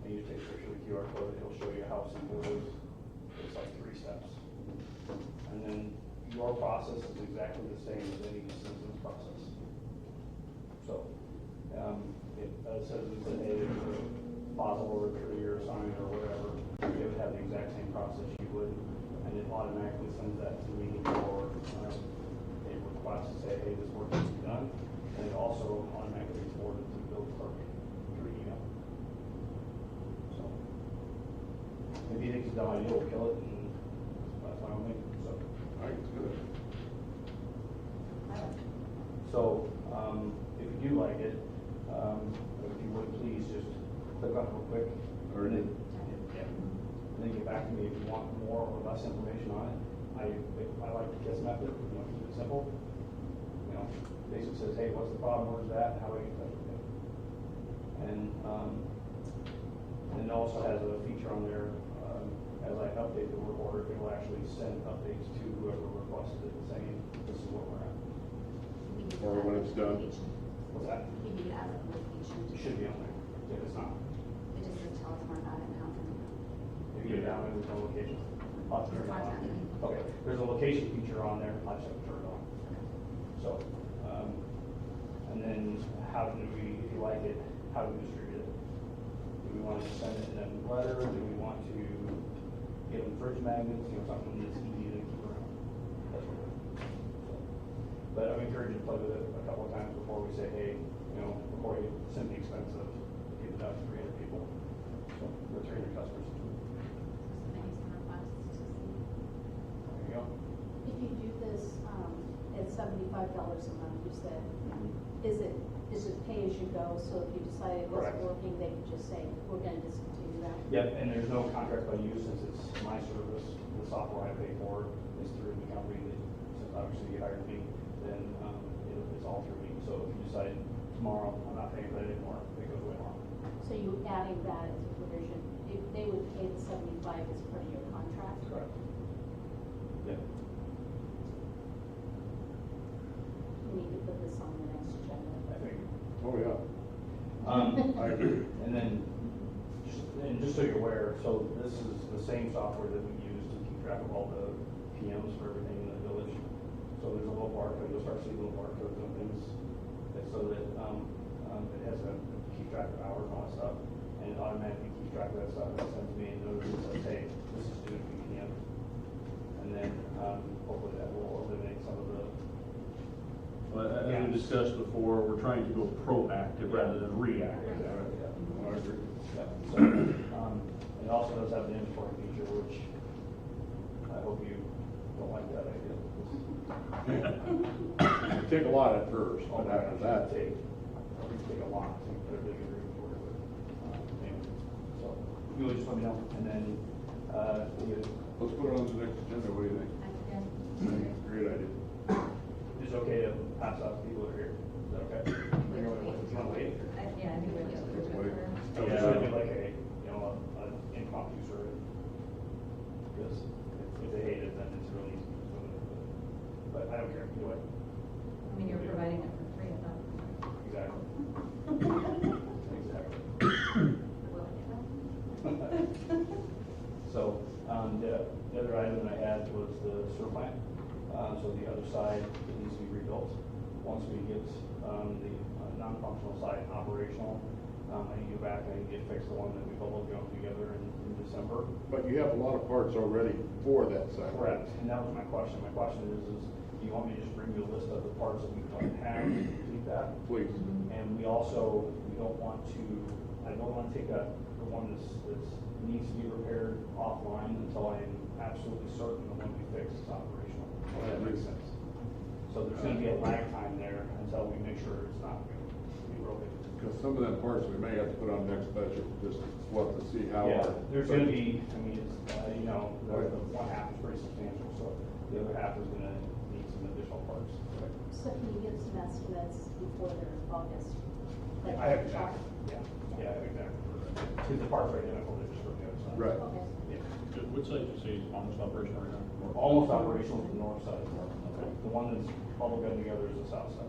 Speaker 10: and you take a picture of the QR code, it'll show you how simple it is. It's like 3 steps. And then your process is exactly the same as any citizen's process. So it says it's a deposit or trigger or sign or whatever, you would have the exact same process you would, and it automatically sends that to me for a request to say, hey, this work needs to be done, and it also automatically forwards it to the bill clerk through email. So if you think it's a dumb idea, we'll kill it, and that's fine with me. So
Speaker 1: I think it's good.
Speaker 10: So if you do like it, if you would please just click on it real quick.
Speaker 1: Or
Speaker 10: And then get back to me if you want more or less information on it. I like the KISS method, keep it simple. Basically says, hey, what's the problem, where's that, how do I get in touch with you? And it also has a feature on there, as I update the work order, it will actually send updates to whoever requested it, saying, this is what we're at.
Speaker 1: Or when it's done.
Speaker 10: What's that?
Speaker 8: You need to add a location.
Speaker 10: It should be on there, if it's not.
Speaker 8: It just says tell us more about it now.
Speaker 10: If you go down, there's no location. I'll have to turn it on. Okay, there's a location feature on there, I just have to turn it on. So, and then how do we, if you like it, how do we distribute it? Do we want to send it in a letter? Do we want to give them fridge magnets, something that's easy to keep around? That's what we're doing. So, but I would encourage you to play with it a couple of times before we say, hey, before you send the expense of give it out to 300 people, so, or 300 customers. There you go.
Speaker 5: If you do this, at $75 a month, you said, is it pay as you go? So if you decide it
Speaker 10: Correct.
Speaker 5: wasn't working, they can just say, we're gonna discontinue that.
Speaker 10: Yep, and there's no contract by use since it's my service. The software I pay for is through the company that, since obviously you hired me, then it's all through me. So if you decide tomorrow, I'm not paying for that anymore, it goes away tomorrow.
Speaker 5: So you adding that as a provision, if they would pay the 75 as part of your contract?
Speaker 10: Correct. Yep.
Speaker 5: We need to put this on the next agenda.
Speaker 10: I think.
Speaker 1: Oh, yeah. I agree.
Speaker 10: And then, just so you're aware, so this is the same software that we use to keep track of all the PMs for everything in the village. So there's a little barcode, you'll start seeing little barcodes and things, so that it has to keep track of hours and all that stuff, and it automatically keeps track of that stuff and sends me a notice that says, hey, this is due at PM. And then hopefully that will eliminate some of the.
Speaker 3: But as we discussed before, we're trying to go proactive rather than reactive.
Speaker 1: I agree.
Speaker 10: Yeah, so, it also does have an inventory feature, which I hope you don't like that idea.
Speaker 1: Take a lot at first, but after that,
Speaker 10: Take a lot to put a big inventory with. Anyway, so, you would just let me know, and then,
Speaker 1: let's put it on the next agenda, what do you think? I think it's a great idea.
Speaker 10: it's okay to pass out to people that are here, is that okay? If you want to wait?
Speaker 7: Yeah, I think we're just.
Speaker 1: Let's wait.
Speaker 10: So we're trying to do like an impromptu survey. Because if they hate it, then it's really easy. But I don't care, either way.
Speaker 7: I mean, you're providing it for free, I thought.
Speaker 10: Exactly. Exactly. So, the other item that I had was the sewer plant. So the other side needs to be rebuilt. Once we get the non-functional side operational, I need to go back and get fixed the one that we bubble jumped together in December.
Speaker 1: But you have a lot of parts already for that side.
Speaker 10: Correct, and that was my question. My question is do you want me to just bring you a list of the parts that we don't have to complete that?
Speaker 1: Please.
Speaker 10: And we don't want to, I don't want to take the one that's needs to be repaired offline until I am absolutely certain the one we fix is operational. If that makes sense. So there's going to be a lag time there until we make sure it's not good.
Speaker 1: some of them parts we may have to put on next budget, just what to see how.
Speaker 10: Yeah,
Speaker 1: our-
Speaker 10: there's gonna be, I mean, it's, you know, the one half is pretty substantial, so the other half is gonna need some additional parts.
Speaker 5: So can you give some estimates before their August?
Speaker 10: I have exactly, yeah, I have exactly. Because the parts are identical, they're just from the other side.
Speaker 1: Right.
Speaker 5: Okay.
Speaker 10: Yeah.
Speaker 3: Which side did you say is almost operational right now?
Speaker 10: We're almost operational to the north side. The one that's bubble gum together is the south side.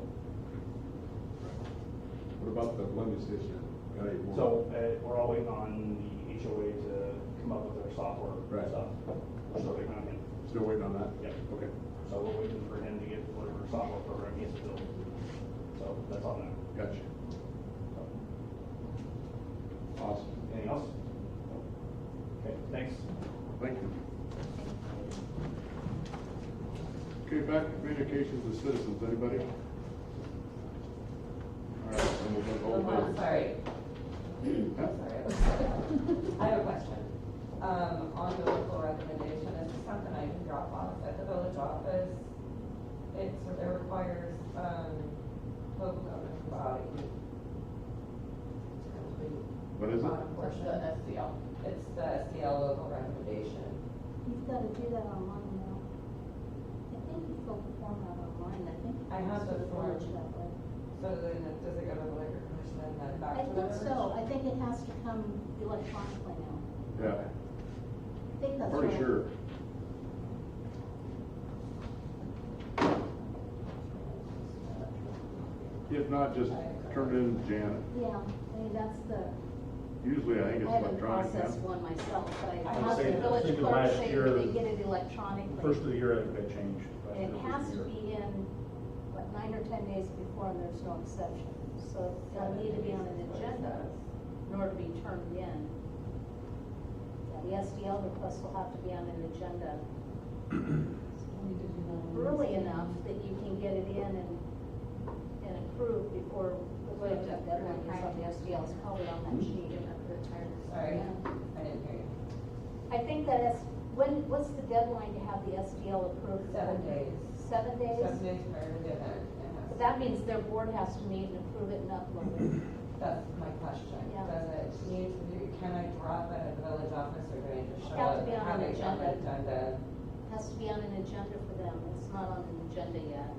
Speaker 1: What about the blending station? Got any more?
Speaker 10: So, we're all waiting on the HOA to come up with their software
Speaker 1: Right.
Speaker 10: stuff. We're still waiting on him.
Speaker 1: Still waiting on that?
Speaker 10: Yeah.
Speaker 1: Okay,
Speaker 10: So we're waiting for him to get whatever software program he has to build. So that's on that.
Speaker 1: gotcha.
Speaker 10: So,
Speaker 1: Awesome.
Speaker 10: anything else? Okay, thanks.
Speaker 1: Thank you. Okay, back to communications with citizens, anybody? All right, then we'll go to old
Speaker 9: I'm
Speaker 1: business.
Speaker 9: sorry.
Speaker 1: Huh?
Speaker 9: I have a question. On the local recommendation, is this something I can drop off at the village office? It requires, local government body to complete.
Speaker 1: What is it?
Speaker 9: bottom
Speaker 6: What's
Speaker 9: portion.
Speaker 6: the SCL?
Speaker 9: It's the SDL local recommendation.
Speaker 5: You've got to do that online now. I think you filled the form out online, I think.
Speaker 9: I have the form.
Speaker 5: Village that way.
Speaker 9: So then does it go to the liquor commission and then back
Speaker 5: I
Speaker 9: to the
Speaker 5: think
Speaker 9: village?
Speaker 5: so, I think it has to come electronically now.
Speaker 1: Yeah,
Speaker 5: I think that's
Speaker 1: pretty
Speaker 5: right.
Speaker 1: sure. If not, just turn it in to Janet.
Speaker 5: Yeah, I mean, that's the,
Speaker 1: Usually, I think it's
Speaker 5: I haven't
Speaker 1: electronic now.
Speaker 5: processed one myself, but I
Speaker 3: I
Speaker 5: have
Speaker 3: say-
Speaker 5: the
Speaker 3: I
Speaker 5: village
Speaker 3: think the
Speaker 5: clerk
Speaker 3: last
Speaker 5: say
Speaker 3: year-
Speaker 5: that they get it electronically.
Speaker 3: First of the year, I think that changed. Last
Speaker 5: And it
Speaker 3: year,
Speaker 5: has
Speaker 3: first
Speaker 5: to
Speaker 3: of the year.
Speaker 5: be in, what, 9 or 10 days before, and there's no exception. So it'll need to be on an agenda in order to be turned in. Yeah, the SDL request will have to be on an agenda early enough that you can get it in and approved before the deadline is on the SDL. It's probably on that sheet.
Speaker 9: Sorry,
Speaker 5: Yeah.
Speaker 9: I didn't hear you.
Speaker 5: I think what's the deadline to have the SDL approved?
Speaker 9: 7 days.
Speaker 5: 7 days?
Speaker 9: 7 days prior to the event. it has to-
Speaker 5: That means their board has to meet and approve it and upload it.
Speaker 9: That's my question.
Speaker 5: Yeah.
Speaker 9: Does it need to be, can I drop it at the village office or do I just show
Speaker 5: Have to
Speaker 9: up?
Speaker 5: be on
Speaker 9: have
Speaker 5: an
Speaker 9: it on the
Speaker 5: agenda.
Speaker 9: agenda?
Speaker 5: Has to be on an agenda for them. It's not on an agenda yet.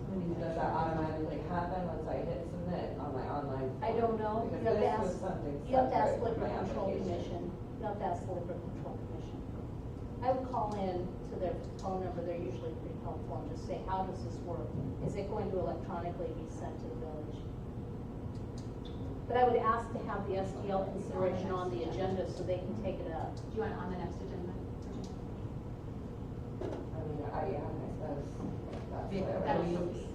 Speaker 9: Does that automatically happen once I hit submit on my online?
Speaker 5: I
Speaker 9: form?
Speaker 5: don't know.
Speaker 9: Because
Speaker 5: You have to
Speaker 9: this was
Speaker 5: ask-
Speaker 9: something
Speaker 5: You have to ask
Speaker 9: separate
Speaker 5: Liquor
Speaker 9: from my
Speaker 5: Control
Speaker 9: application.
Speaker 5: Commission. You have to ask the Liquor Control Commission. I would call in to their phone number. They're usually pretty helpful and just say, how does this work? Is it going to electronically be sent to the village? But I would ask to have the SDL consideration on the agenda so they can take it up.
Speaker 2: Do you want it on the next agenda?
Speaker 9: I mean, yeah, I suppose. That's
Speaker 7: Yeah,
Speaker 9: what
Speaker 7: that
Speaker 9: it
Speaker 7: was-
Speaker 9: is.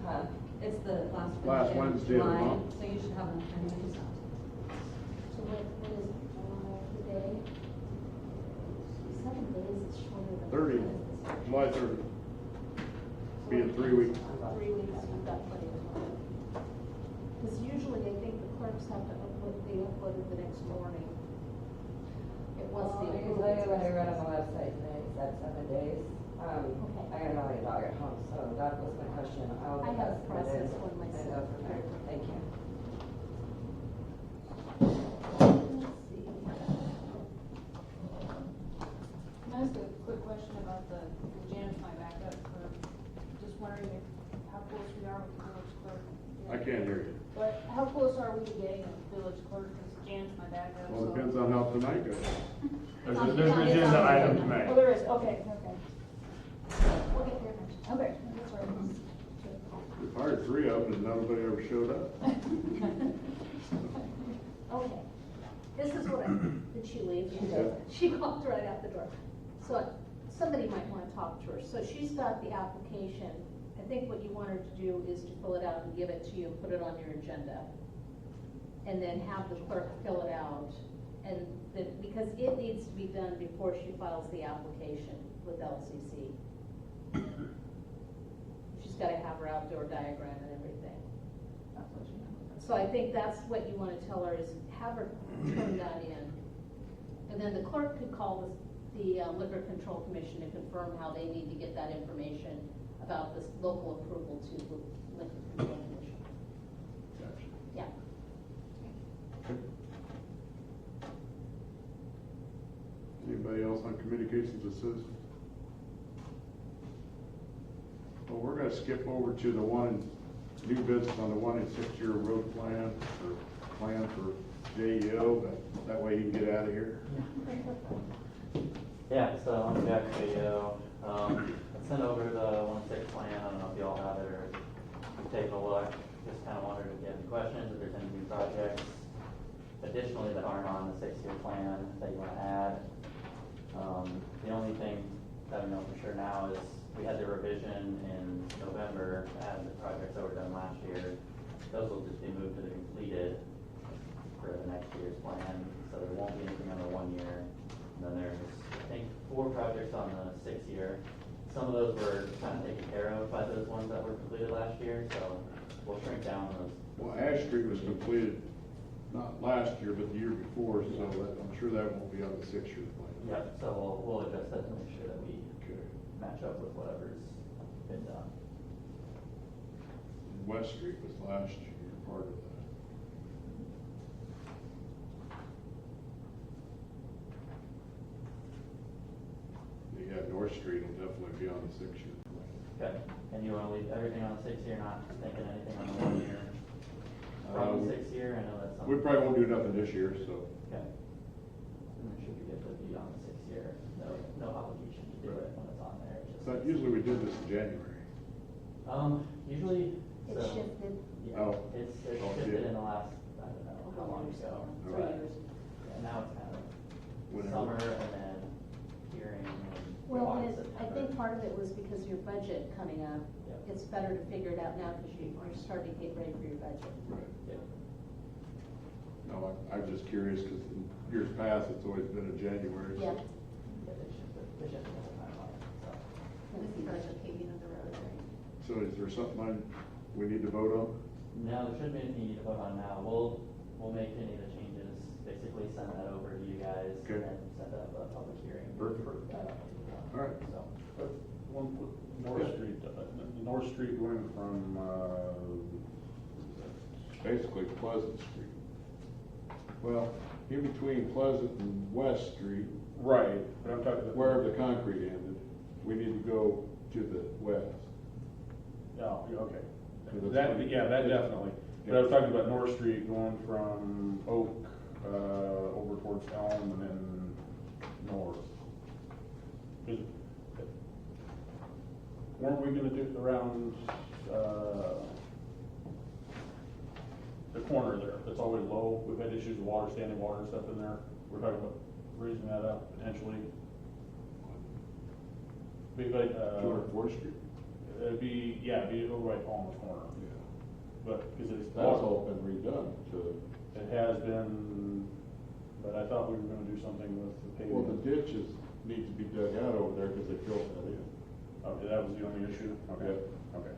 Speaker 9: Huh?
Speaker 7: It's the last
Speaker 1: Last Wednesday of the
Speaker 7: July,
Speaker 1: month.
Speaker 7: so you should have an attorney.
Speaker 5: So what is today? 7 days is shorter than.
Speaker 1: 30, July 30. Be in 3 weeks.
Speaker 5: 3 weeks, you've got plenty of time. Because usually I think the clerks have to upload, they upload it the next morning. It was
Speaker 9: Well,
Speaker 5: the
Speaker 9: I can
Speaker 5: approval.
Speaker 9: tell you what I read on the website today, it said 7 days.
Speaker 5: Okay.
Speaker 9: I got an only dog at home, so that was my question. I'll
Speaker 5: I
Speaker 9: get
Speaker 5: have
Speaker 9: that
Speaker 5: a process
Speaker 9: submitted
Speaker 5: one myself.
Speaker 9: and go from there. Thank you.
Speaker 5: Let's see.
Speaker 6: Can I ask a quick question about the Jan's my backup for, just wondering how close we are with the village clerk?
Speaker 1: I can't hear you.
Speaker 6: But how close are we to getting a village clerk, because Jan's my backup,
Speaker 1: Well,
Speaker 6: so.
Speaker 1: it depends on how tonight goes.
Speaker 3: There's an agenda item tonight.
Speaker 6: Oh, there is, okay.
Speaker 5: We'll get there next.
Speaker 6: Okay, that's right.
Speaker 1: We hired 3 of them and nobody ever showed up.
Speaker 5: Okay. This is what did she leave?
Speaker 1: She did.
Speaker 5: She walked right out the door. So somebody might want to talk to her. So she's got the application. I think what you want her to do is to fill it out and give it to you and put it on your agenda. And then have the clerk fill it out. And that, because it needs to be done before she files the application with LCC. She's gotta have her outdoor diagram and everything.
Speaker 6: That's what you know.
Speaker 5: So I think that's what you wanna tell her is have her turn that in. And then the clerk could call the Liquor Control Commission to confirm how they need to get that information about this local approval to the Liquor Control Commission.
Speaker 1: Gotcha. communications with citizens? Well, we're gonna skip over to the one, new business on the 1 and 6 year road plan for JEO, but that way he can get out of here.
Speaker 11: Yeah, so on back to video, I sent over the 1-6 plan, I don't know if you all have it or you've taken a look, just kind of wondered if you have any questions, if there's any new projects additionally that aren't on the 6-year plan that you want to add. The only thing that I know for sure now is we had the revision in November, add the projects that were done last year. Those will just be moved to the completed for the next year's plan, so there won't be anything on the 1 year. And then there's, I think, 4 projects on the 6 year. Some of those were kind of taken care of by those ones that were completed last year, so we'll shrink down those.
Speaker 1: Well, Ash Street was completed, not last year, but the year before, so I'm sure that won't be on the 6-year plan.
Speaker 11: Yep, so we'll adjust that to make sure that we
Speaker 1: Okay.
Speaker 11: match up with whatever's been done.
Speaker 1: West Street was last year, part of that. Yeah, North Street will definitely be on the 6-year plan.
Speaker 11: Okay, and you want to leave everything on the 6 year, not thinking anything on the 1 year? From the 6 year, I know that's something.
Speaker 1: We probably won't do nothing this year, so.
Speaker 11: Okay. And it should be good to be on the 6 year, no obligation to do it when it's on there, it's just.
Speaker 1: But usually we did this in January.
Speaker 11: Usually,
Speaker 8: It's
Speaker 11: so.
Speaker 8: shifted.
Speaker 11: Yeah,
Speaker 1: Oh.
Speaker 11: it's
Speaker 1: Oh,
Speaker 11: shifted
Speaker 1: yeah.
Speaker 11: in the last, I don't know, how long ago.
Speaker 1: Right.
Speaker 11: Yeah, now it's kind of
Speaker 1: Whenever.
Speaker 11: summer and then hearing and.
Speaker 5: Well, and
Speaker 11: August,
Speaker 5: I think part of it was because your budget coming up,
Speaker 11: Yep.
Speaker 5: it's better to figure it out now because you're starting to get ready for your budget.
Speaker 1: Right.
Speaker 11: Yep.
Speaker 1: No, I'm just curious, because in years past, it's always been in January. so-
Speaker 5: Yeah.
Speaker 11: Yeah, they shifted the whole time on it, so.
Speaker 8: This is for the paving of the road, right?
Speaker 1: So is there something we need to vote on?
Speaker 11: No, there shouldn't be anything you need to vote on now. We'll make any of the changes, basically send that over to you guys,
Speaker 1: Okay.
Speaker 11: and then set up a public hearing.
Speaker 1: Perfect.
Speaker 11: for that.
Speaker 1: All right.
Speaker 11: So,
Speaker 3: One, North
Speaker 1: Yeah.
Speaker 3: Street, North Street going from,
Speaker 1: Basically Pleasant Street. Well, in between Pleasant and West Street,
Speaker 3: right, but I'm talking.
Speaker 1: wherever the concrete ended, we need to go to the west.
Speaker 3: Oh, yeah, okay.
Speaker 1: Because it's
Speaker 3: That,
Speaker 1: like-
Speaker 3: yeah, that definitely. But I was talking about North Street going from Oak, over towards Elm and then north. Weren't we gonna do around, the corner there, that's always low, we've had issues with water, standing water and stuff in there, we're talking about raising that up potentially. Be like,
Speaker 1: 204th Street.
Speaker 3: it'd be, yeah, it'd be over right on the corner,
Speaker 1: Yeah.
Speaker 3: but, cause it's.
Speaker 1: That's all been redone to,
Speaker 3: It has been, but I thought we were gonna do something with the paving.
Speaker 1: well, the ditches need to be dug out over there because they filled that in.
Speaker 3: Okay, that was the only issue? Okay, okay.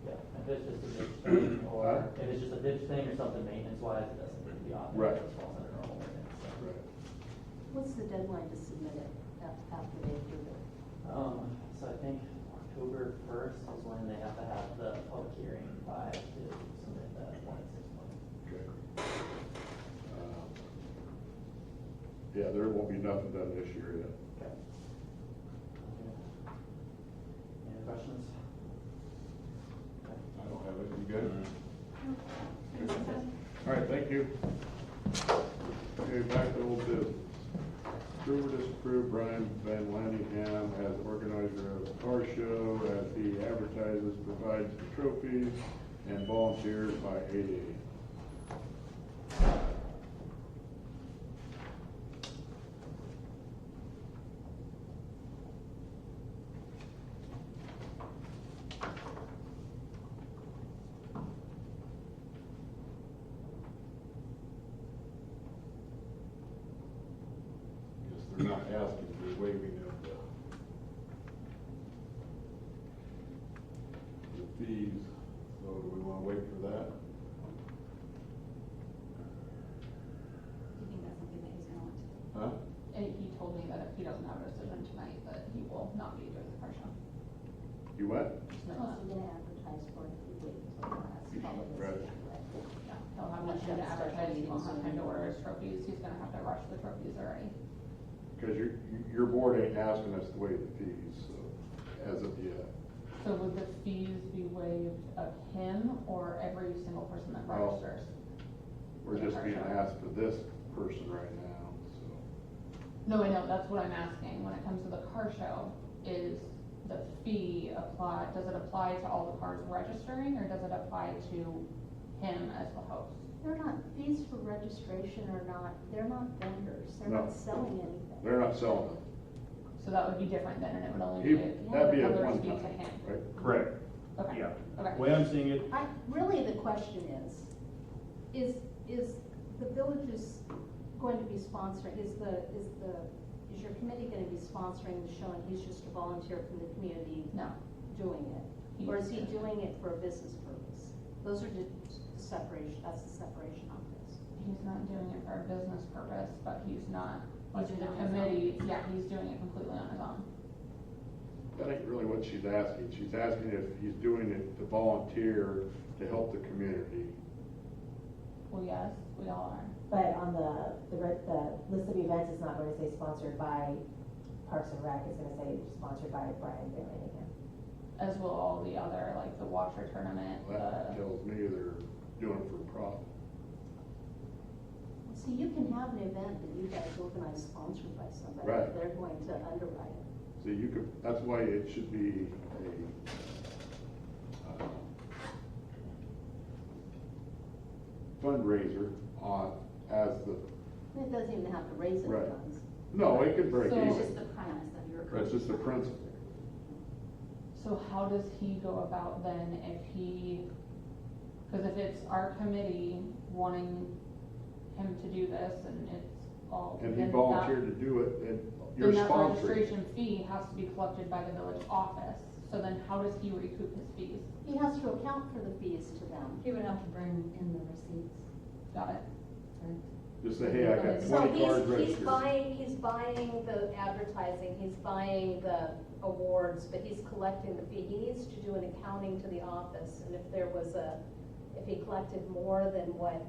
Speaker 11: yeah, if it's just a ditch thing,
Speaker 1: Huh?
Speaker 11: or if it's just a ditch thing or something maintenance wise, it doesn't need to be on there.
Speaker 1: Right.
Speaker 11: It just falls under normal maintenance, so.
Speaker 1: Right.
Speaker 5: What's the deadline to submit it after they approve it?
Speaker 11: So I think October 1st is when they have to have the public hearing by to submit the 1 and 6 plan.
Speaker 1: Okay. Yeah, there won't be nothing done this year yet.
Speaker 11: Okay. Any questions? Okay.
Speaker 1: I don't have it, you good? All right, thank you. Okay, back to old business. Approve or disapprove Brian Van Lanningham as organizer of the car show as he advertises, provides the trophies, and volunteers by 8 a.m. Guess they're not asking for the waiving of the fees, so do we wanna wait for that?
Speaker 8: Do you think that's something that he's gonna want to do?
Speaker 1: Huh?
Speaker 6: And he told me that if he doesn't have a decision tonight, that he will not be doing the car show.
Speaker 1: You what?
Speaker 5: He's also gonna advertise for it, if we wait until he has public
Speaker 1: Right.
Speaker 5: decision, right?
Speaker 6: Yeah, he'll have much time to advertise, he won't have time to order his trophies, he's gonna have to rush the trophies already.
Speaker 1: because your board ain't asking us to waive the fees, so, as of yet.
Speaker 6: So would the fees be waived of him or every single person that
Speaker 1: Well,
Speaker 6: registers?
Speaker 1: We're just being asked for this person right now, so.
Speaker 6: No, I know, that's what I'm asking. When it comes to the car show, is the fee does it apply to all the cars registering, or does it apply to him as the host?
Speaker 5: They're not, fees for registration are not, they're not vendors, they're
Speaker 1: No.
Speaker 5: not selling anything.
Speaker 1: They're not selling it.
Speaker 6: So that would be different then, and it would only
Speaker 1: He-
Speaker 6: be
Speaker 1: That'd be a
Speaker 6: another
Speaker 1: one
Speaker 6: fee to
Speaker 1: time,
Speaker 6: him.
Speaker 1: right?
Speaker 10: Correct.
Speaker 6: Okay.
Speaker 10: Yeah.
Speaker 6: Okay.
Speaker 10: The way I'm seeing it,
Speaker 5: Really, the question is the village is going to be sponsoring, is your committee gonna be sponsoring the show and he's just a volunteer from the community
Speaker 6: No.
Speaker 5: doing it? Or is he doing it for a business purpose? Those are the separation, that's the separation on this.
Speaker 6: He's not doing it for a business purpose, but he's not,
Speaker 8: He's
Speaker 6: like
Speaker 8: doing
Speaker 6: the
Speaker 8: it on his
Speaker 6: committee, yeah, he's doing it completely on his own.
Speaker 1: That ain't really what she's asking. She's asking if he's doing it to volunteer to help the community.
Speaker 6: Well, yes, we all are.
Speaker 4: But on the list of events, it's not going to say sponsored by Parks and Rec, it's gonna say sponsored by Brian Finnegan.
Speaker 6: As will all the other, like the washer tournament,
Speaker 1: That
Speaker 6: the,
Speaker 1: tells me they're doing it for profit.
Speaker 5: See, you can have an event that you guys organize sponsored by somebody.
Speaker 1: Right.
Speaker 5: They're going to underwrite it.
Speaker 1: See, you could, that's why it should be a fundraiser as the,
Speaker 5: It doesn't even have to raise any
Speaker 1: Right.
Speaker 5: funds.
Speaker 1: no, it could break
Speaker 6: So-
Speaker 8: It's
Speaker 1: even.
Speaker 8: just the premise of your.
Speaker 1: That's just the principle.
Speaker 6: so how does he go about then if he, cause if it's our committee wanting him to do this and it's all.
Speaker 1: And he
Speaker 6: then that-
Speaker 1: volunteered to do it, and you're
Speaker 6: Then that
Speaker 1: sponsoring.
Speaker 6: registration fee has to be collected by the village office, so then how does he recoup his fees?
Speaker 5: He has to account for the fees to them.
Speaker 7: He would have to bring in the receipts,
Speaker 6: Got it?
Speaker 7: right?
Speaker 1: Just say, hey, I got
Speaker 5: So
Speaker 1: 20 cars
Speaker 5: he's
Speaker 1: registered.
Speaker 5: he's buying the advertising, he's buying the awards, but he's collecting the fee. He needs to do an accounting to the office, and if he collected more than what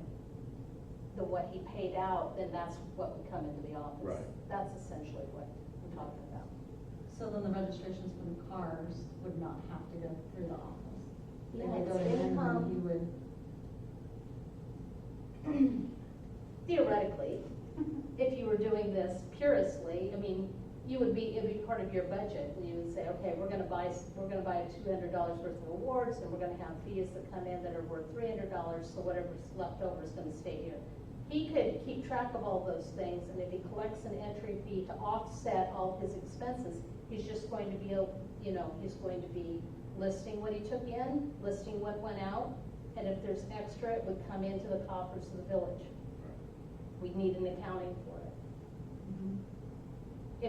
Speaker 5: he paid out, then that's what would come into the office.
Speaker 1: Right.
Speaker 5: That's essentially what we're talking about.
Speaker 7: So then the registrations for the cars would not have to go through the office. They
Speaker 5: Yeah,
Speaker 7: would go
Speaker 5: it's
Speaker 7: to him and
Speaker 5: income.
Speaker 7: he would.
Speaker 5: Theoretically, if you were doing this purely, I mean, it'd be part of your budget, and you would say, okay, we're gonna buy $200 worth of awards, and we're gonna have fees that come in that are worth $300, so whatever's left over is gonna stay here. He could keep track of all those things, and if he collects an entry fee to offset all his expenses, he's just going to be, he's going to be listing what he took in, listing what went out, and if there's extra, it would come into the coffers of the village. We need an accounting for it.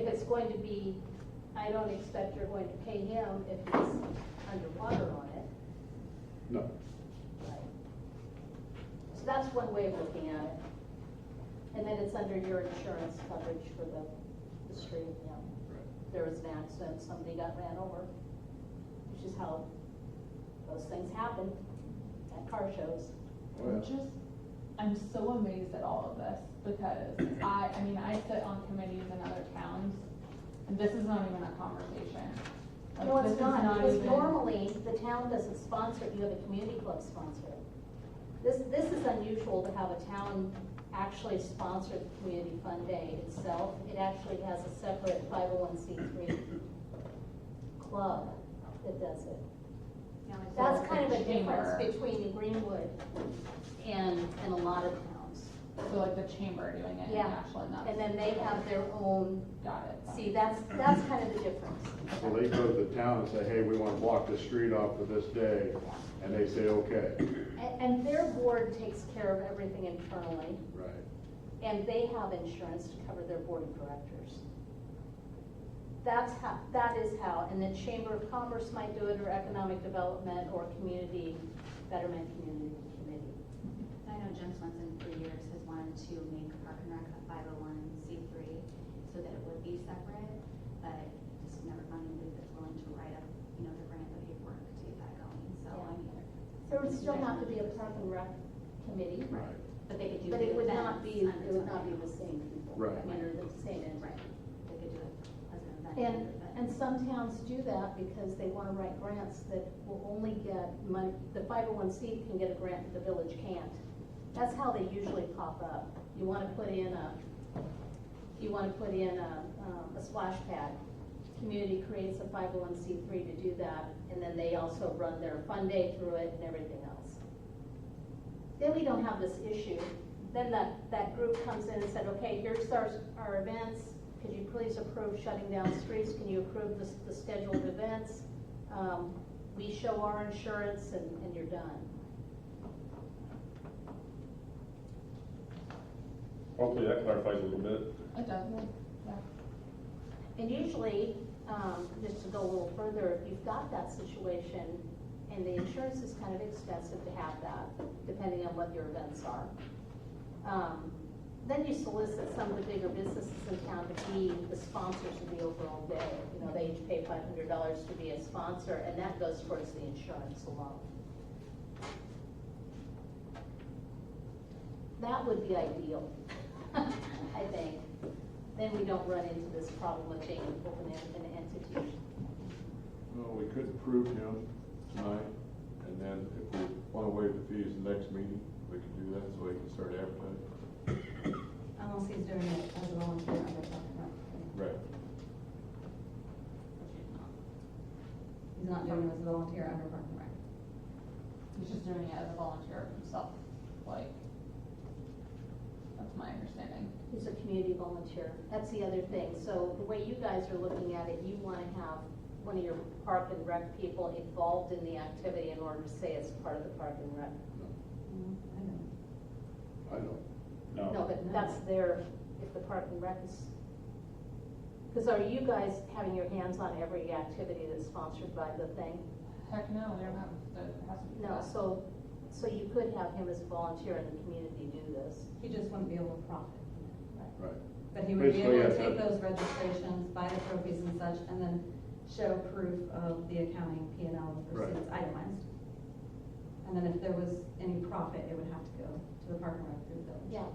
Speaker 5: If it's going to be, I don't expect you're going to pay him if he's underwater on it.
Speaker 1: No,
Speaker 5: Right. So that's one way of looking at it. And then it's under your insurance coverage for the street, There was an accident, somebody got ran over, which is how those things happen at car shows.
Speaker 1: well,
Speaker 6: I'm so amazed at all of this, because I sit on committees in other towns, and this is not even a conversation. Like,
Speaker 5: No,
Speaker 6: this
Speaker 5: it's
Speaker 6: is
Speaker 5: not, because
Speaker 6: even-
Speaker 5: normally the town doesn't sponsor it, you have a community club sponsor it. This is unusual to have a town actually sponsor the community fund day itself. It actually has a separate 501c3 club that does it.
Speaker 8: Yeah, like
Speaker 5: That's
Speaker 8: the-
Speaker 5: kind of a
Speaker 6: chamber.
Speaker 5: difference between Greenwood and a lot of towns.
Speaker 6: So like the chamber doing it in
Speaker 5: Yeah,
Speaker 6: Ashland, that's.
Speaker 5: and then they have their own,
Speaker 6: Got it.
Speaker 5: see, that's kind of the difference.
Speaker 1: so they go to the town and say, hey, we want to block the street off for this day, and they say, okay.
Speaker 5: And their board takes care of everything internally,
Speaker 1: Right.
Speaker 5: and they have insurance to cover their board of directors. That is how, and the Chamber of Commerce might do it, or Economic Development, or Community Betterment Community Committee.
Speaker 8: I know Jim Swenson for years has wanted to make Park and Rec a 501c3 so that it would be separate, but just never found anybody that's willing to write up, the grant, the paperwork to get that going, so I mean.
Speaker 5: There would still have to be a Park and Rec committee,
Speaker 1: Right.
Speaker 8: But they could do.
Speaker 5: but it
Speaker 8: the
Speaker 5: would not
Speaker 8: events
Speaker 5: be,
Speaker 8: under
Speaker 5: it would not be
Speaker 8: something
Speaker 5: the same people.
Speaker 1: Right.
Speaker 5: I mean, or the same entity.
Speaker 8: Right. could do it as an event.
Speaker 5: And,
Speaker 8: under that.
Speaker 5: and some towns do that because they wanna write grants that will only get money, the 501c can get a grant that the village can't. That's how they usually pop up. You wanna put in a splash pad. Community creates a 501c3 to do that, and then they also run their fun day through it and everything else. Then we don't have this issue. Then that group comes in and said, okay, here's our events. Could you please approve shutting down streets? Can you approve the scheduled events? We show our insurance and you're done.
Speaker 3: Hopefully that clarifies a little bit.
Speaker 6: It does, yeah.
Speaker 5: And usually, just to go a little further, if you've got that situation, and the insurance is kind of expensive to have that, depending on what your events are. Then you solicit some of the bigger businesses in town to be the sponsors of the overall day. You know, they each pay $500 to be a sponsor, and that goes towards the insurance alone. That would be ideal, I think. Then we don't run into this problem of being open an entity.
Speaker 1: Well, we could approve him tonight, and then if we want to waive the fees the next meeting, we can do that, so we can start advertising.
Speaker 7: Unless he's doing it as a volunteer under Park and Rec.
Speaker 1: Right.
Speaker 7: He's not doing it as a volunteer under Park and Rec.
Speaker 6: He's just doing it as a volunteer himself, like, that's my understanding.
Speaker 5: He's a community volunteer. That's the other thing. So the way you guys are looking at it, you want to have one of your park and rec people involved in the activity in order to say it's part of the park and rec.
Speaker 1: I know.
Speaker 5: No, but that's their, if the park and rec is, because are you guys having your hands on every activity that's sponsored by the thing?
Speaker 6: Heck no, we don't have, it has to be.
Speaker 5: No, so you could have him as a volunteer in the community do this.
Speaker 7: He just wouldn't be able to profit.
Speaker 1: Right.
Speaker 7: But he would be
Speaker 1: Basically,
Speaker 7: able to
Speaker 1: yes,
Speaker 7: take
Speaker 1: that-
Speaker 7: those registrations, buy the trophies and such, and then show proof of the accounting P&L with
Speaker 1: Right.
Speaker 7: receipts itemized. And then if there was any profit, it would have to go to the Park and Rec through the village.
Speaker 5: Yeah.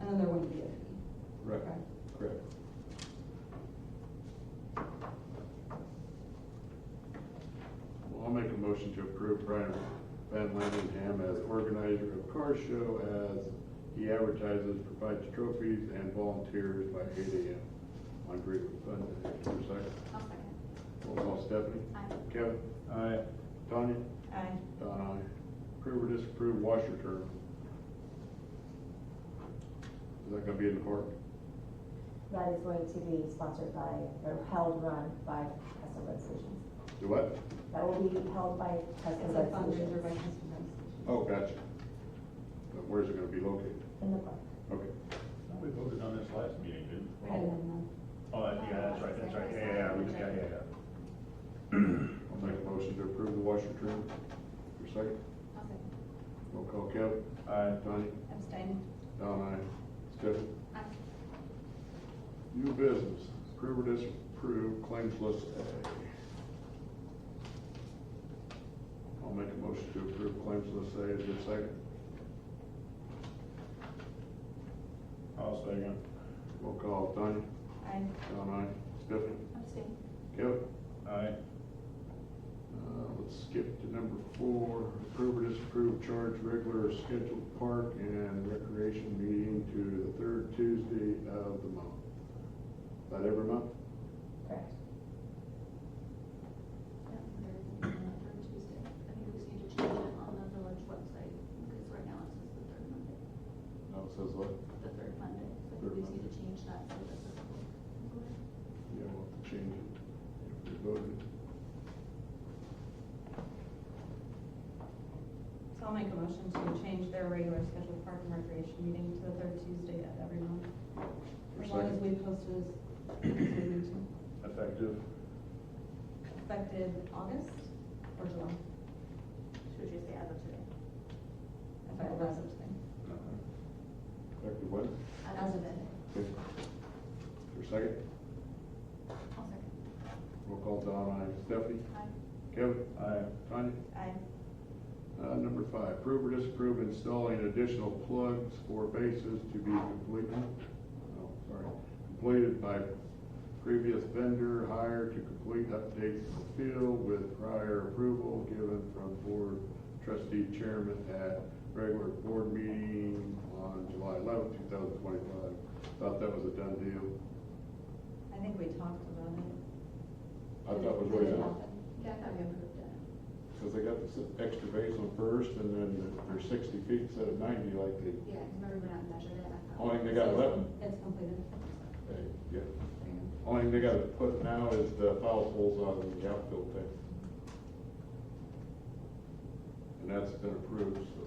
Speaker 7: And then there wouldn't be a fee.
Speaker 1: Right,
Speaker 7: Correct.
Speaker 1: correct. Well, I'll make a motion to approve Brian Van Lanningham as organizer of car show as he advertises, provides trophies and volunteers by 8 a.m. on Greenwood Fun Day. For a second.
Speaker 8: I'll second.
Speaker 1: Roll call Stephanie.
Speaker 8: Aye.
Speaker 1: Kevin.
Speaker 3: Aye.
Speaker 1: Tanya.
Speaker 7: Aye.
Speaker 1: Don, aye. Approve or disapprove washer term. Is that gonna be in the park?
Speaker 4: That is going to be sponsored by, or held, run by Custom Red Solutions.
Speaker 1: Do what?
Speaker 4: That will be held by Custom
Speaker 7: It's a
Speaker 4: Red
Speaker 7: fundraiser by
Speaker 4: Solutions
Speaker 7: Custom Red Solutions.
Speaker 1: Oh, gotcha. But where's it gonna be located?
Speaker 4: in the park.
Speaker 1: Okay.
Speaker 3: We voted on this last meeting, didn't we?
Speaker 7: We had none.
Speaker 3: Oh, yeah, that's right, yeah, we just, yeah.
Speaker 1: I'll make a motion to approve the washer trim. For a second.
Speaker 8: I'll second.
Speaker 1: Roll call Kevin.
Speaker 3: Aye.
Speaker 1: Donnie.
Speaker 7: Abstain.
Speaker 1: Don, aye. Stephanie.
Speaker 8: Aye.
Speaker 1: New business. Approve or disapprove claims list A. I'll make a motion to approve claims list A. Is there a second?
Speaker 3: I'll second.
Speaker 1: Roll call Donnie.
Speaker 7: Aye.
Speaker 1: Don, aye. Stephanie.
Speaker 5: Abstain.
Speaker 1: Kevin.
Speaker 3: Aye.
Speaker 1: Let's skip to number 4. Approve or disapprove charge regular scheduled park and recreation meeting to the 3rd Tuesday of the month. Is that every month?
Speaker 4: Correct.
Speaker 2: Yeah, third Tuesday. I think we just need to change it on the village website, because right now it says the third Monday,
Speaker 1: No, it says what?
Speaker 2: the third Monday. So
Speaker 1: Third
Speaker 2: we just need to
Speaker 1: Monday.
Speaker 2: change that so that the public can go there.
Speaker 1: Yeah, we'll have to change it if we voted.
Speaker 7: So I'll make a motion to change their regular scheduled park and recreation meeting to the 3rd Tuesday of every month. As long as we post it as we need to.
Speaker 3: Effective.
Speaker 7: Effective August or July?
Speaker 8: Should you say as of today?
Speaker 7: Effective as of today.
Speaker 1: Effective when?
Speaker 7: As of today.
Speaker 1: Okay. For a second?
Speaker 8: I'll second.
Speaker 1: Roll call Don, aye. Stephanie?
Speaker 8: Aye.
Speaker 1: Kevin?
Speaker 3: Aye.
Speaker 1: Tanya?
Speaker 7: Aye.
Speaker 1: Number 5, approve or disapprove installing additional plugs for bases to be completed by previous vendor hired to complete updates in the field with prior approval given from board trustee chairman at regular board meeting on July 11, 2025. Thought that was a done deal.
Speaker 7: I think we talked about it.
Speaker 1: I thought it was way done.
Speaker 2: Yeah, I thought we approved it.
Speaker 1: Because they got the extra base on first, and then they're 60 feet instead of 90 like they,
Speaker 2: Yeah, because remember we went out and measured it, I thought.
Speaker 1: only thing they got left.
Speaker 7: It's completed.
Speaker 1: Yeah. Only thing they got to put now is the foul poles on the outfield thing. And that's been approved, so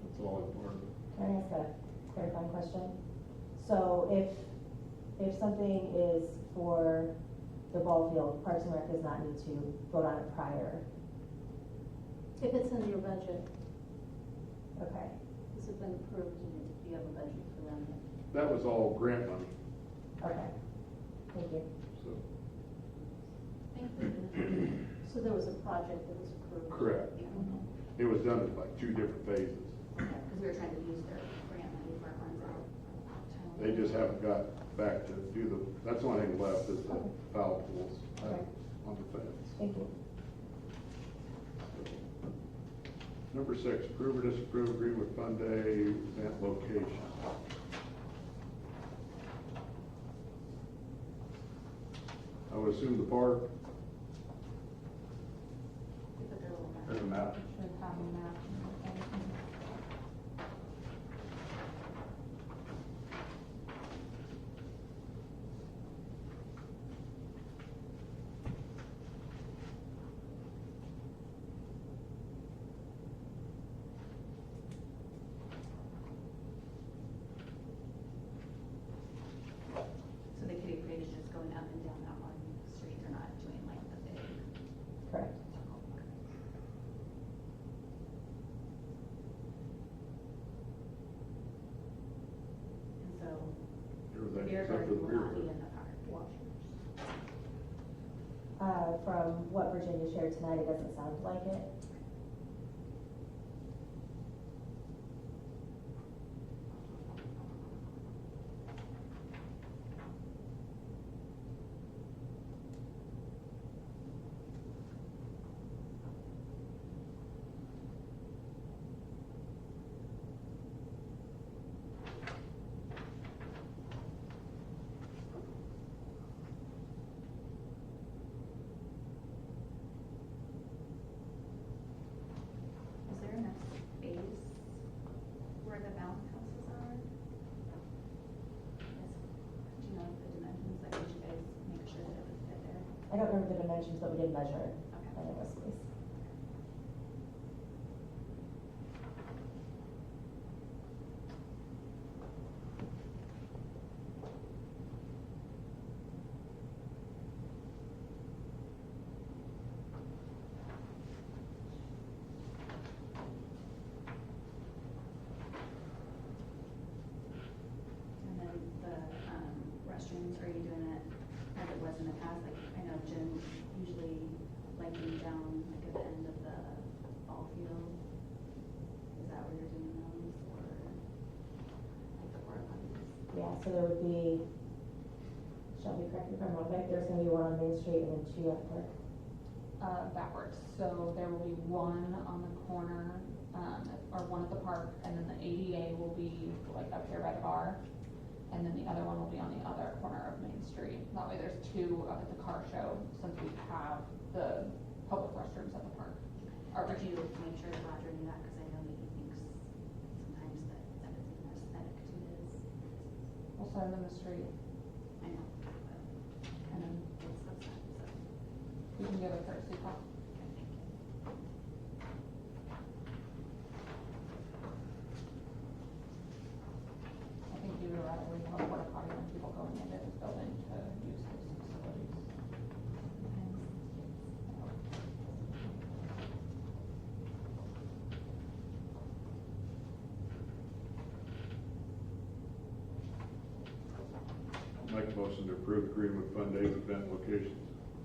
Speaker 1: that's all in part.
Speaker 4: Can I ask a clarifying question? So if something is for the ball field, Parks and Rec does not need to vote on it prior?
Speaker 5: If it's in your budget,
Speaker 4: Okay,
Speaker 5: this has been approved, and you have a budget for them.
Speaker 1: That was all grant money,
Speaker 4: okay, thank you.
Speaker 1: so.
Speaker 2: Thank you.
Speaker 5: So there was a project that was approved.
Speaker 1: Correct.
Speaker 2: Yeah,
Speaker 1: It was done in like 2 different phases.
Speaker 2: because we were trying to use their grant money for our funds out.
Speaker 1: They just haven't got back to do the, that's the only thing left is the foul poles
Speaker 4: Okay.
Speaker 1: on the fence.
Speaker 4: Thank you.
Speaker 1: Number 6, approve or disapprove Greenwood Fun Day event location. I would assume the park.
Speaker 2: We put their little map.
Speaker 3: There's a map.
Speaker 6: Should have a map and everything.
Speaker 2: So the kitty parade is just going up and down that one street, they're not doing like the big
Speaker 4: Correct.
Speaker 2: circle. And so
Speaker 1: Everything
Speaker 2: beer
Speaker 1: except for
Speaker 2: garden
Speaker 1: the
Speaker 2: will
Speaker 1: beer
Speaker 2: not be
Speaker 1: garden.
Speaker 2: in the park.
Speaker 4: From what Virginia shared tonight, it doesn't sound like it.
Speaker 2: Is there enough space where the bounce houses are? Do you know the dimensions, like did you guys make sure that it would fit there?
Speaker 4: I don't remember the dimensions, but we did measure it.
Speaker 2: Okay.
Speaker 4: And it was space.
Speaker 2: And then the restrooms, are you doing it as it was in the past? Like, I know Jim usually like being down like at the end of the ball field. Is that where you're doing those or like the porta potties?
Speaker 4: Yeah, so there would be, Shelby, correct me if I'm wrong, but there's gonna be one on Main Street and then 2 at Park.
Speaker 6: Backwards, so there will be one on the corner, or one at the park, and then the ADA will be like up here by the bar. And then the other one will be on the other corner of Main Street. That way there's 2 up at the car show, since we have the public restrooms at the park.
Speaker 2: Or would you make sure that Roger knew that, because I know that he thinks sometimes that isn't aesthetic to his,
Speaker 6: We'll set them in the street,
Speaker 2: I know,
Speaker 6: and then
Speaker 2: but it's upset, so.
Speaker 6: we can give a courtesy call. I think you would rather we have a porta potty when people going into this building to use those facilities.
Speaker 1: I'll make a motion to approve the Greenwood Fun Day event locations.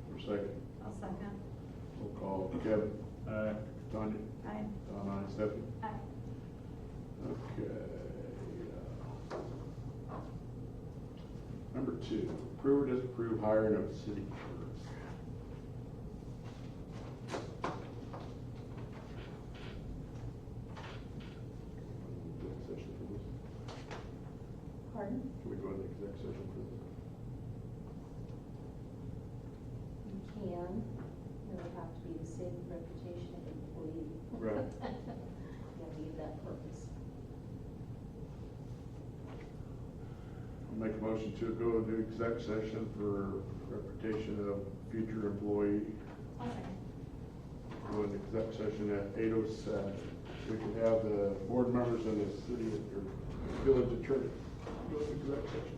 Speaker 1: For a second,
Speaker 7: I'll second.
Speaker 1: we'll call Kevin, Tanya?
Speaker 2: Aye.
Speaker 1: Don, aye. Stephanie?
Speaker 2: Aye.
Speaker 1: Okay. Number 2, approve or disapprove hiring of city clerk. Exec session for this.
Speaker 2: Pardon?
Speaker 1: Can we go into exec session for this?
Speaker 5: You can, it would have to be to save the reputation of the employee.
Speaker 1: Right.
Speaker 5: You have to give that purpose.
Speaker 1: I'll make a motion to go into exec session for reputation of future employee.
Speaker 2: I'll second.
Speaker 1: Go into exec session at 8:07. We can have the board members and the city or village attorney go into exec session.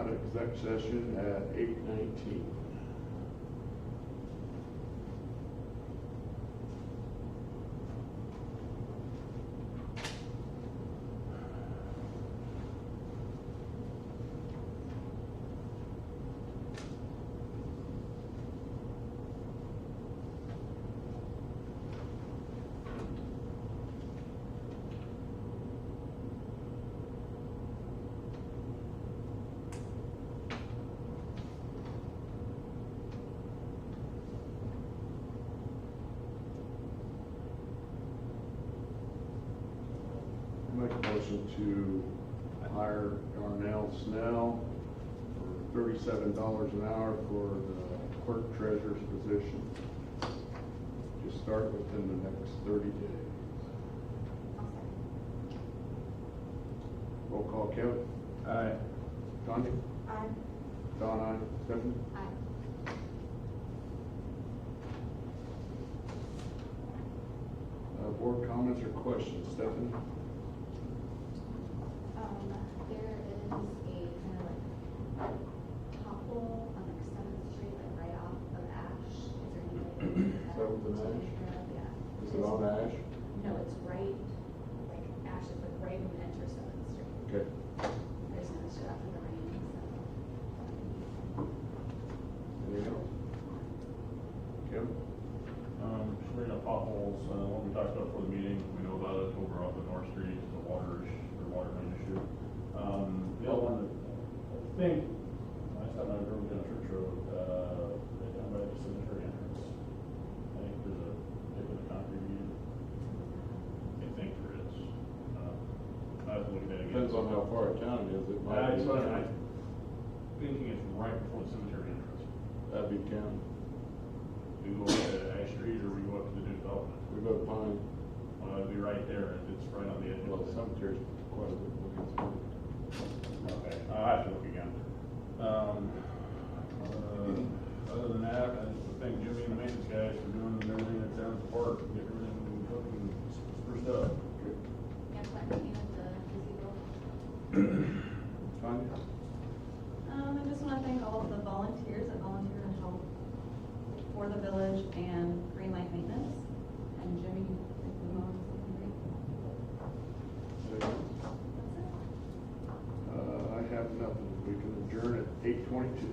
Speaker 1: out of exec session at 8:19. Make a motion to hire Darnell Snell for $37 an hour for the clerk treasurer's position. Just start within the next 30 days. Roll call, Kevin.
Speaker 3: Aye.
Speaker 1: Tanya?
Speaker 2: Aye.
Speaker 1: Don, aye. Stephanie?
Speaker 2: Aye.
Speaker 1: Board comments or questions? Stephanie?
Speaker 8: There is a kind of like pothole on like 7th Street, like right off of Ash. Is there any way?
Speaker 1: 7th and Ash?
Speaker 8: Yeah.
Speaker 1: Is it on Ash?
Speaker 8: No, it's right, like Ash is like right when you enter 7th Street.
Speaker 1: Okay.
Speaker 8: I just noticed it after the rain, so.
Speaker 1: Anything else? Kevin?
Speaker 3: Just bringing up potholes, what we talked about for the meeting, we know about it over off of North Street, the water main issue. The other one, I think, last time I drove down Church Road, right down by the cemetery entrance. I think there's a dip in the concrete unit. I think there is. I have to look at that again.
Speaker 1: Depends on how far of town it is. It might be.
Speaker 3: I'm thinking it's right before the cemetery entrance.
Speaker 1: That'd be county.
Speaker 3: We go up to Ash Street or we go up to the new development.
Speaker 1: We go to Pine.
Speaker 3: Well, it'd be right there, it's right on the edge
Speaker 1: Well,
Speaker 3: of
Speaker 1: the
Speaker 3: the cemetery.
Speaker 1: cemetery's quite a bit looking through.
Speaker 3: Okay, I'll have to look again. Other than that, I just thank Jimmy and the maintenance guys for doing everything that's down at the park, get everything fucking spruced up.
Speaker 8: Yeah, planting at the gazebo.
Speaker 1: Tanya?
Speaker 7: I just want to thank all of the volunteers that volunteer to help for the village and green light maintenance. And Jimmy, thank you, Mom,
Speaker 1: Anything else?
Speaker 7: that's it.
Speaker 1: I have nothing. We can adjourn at 8:22.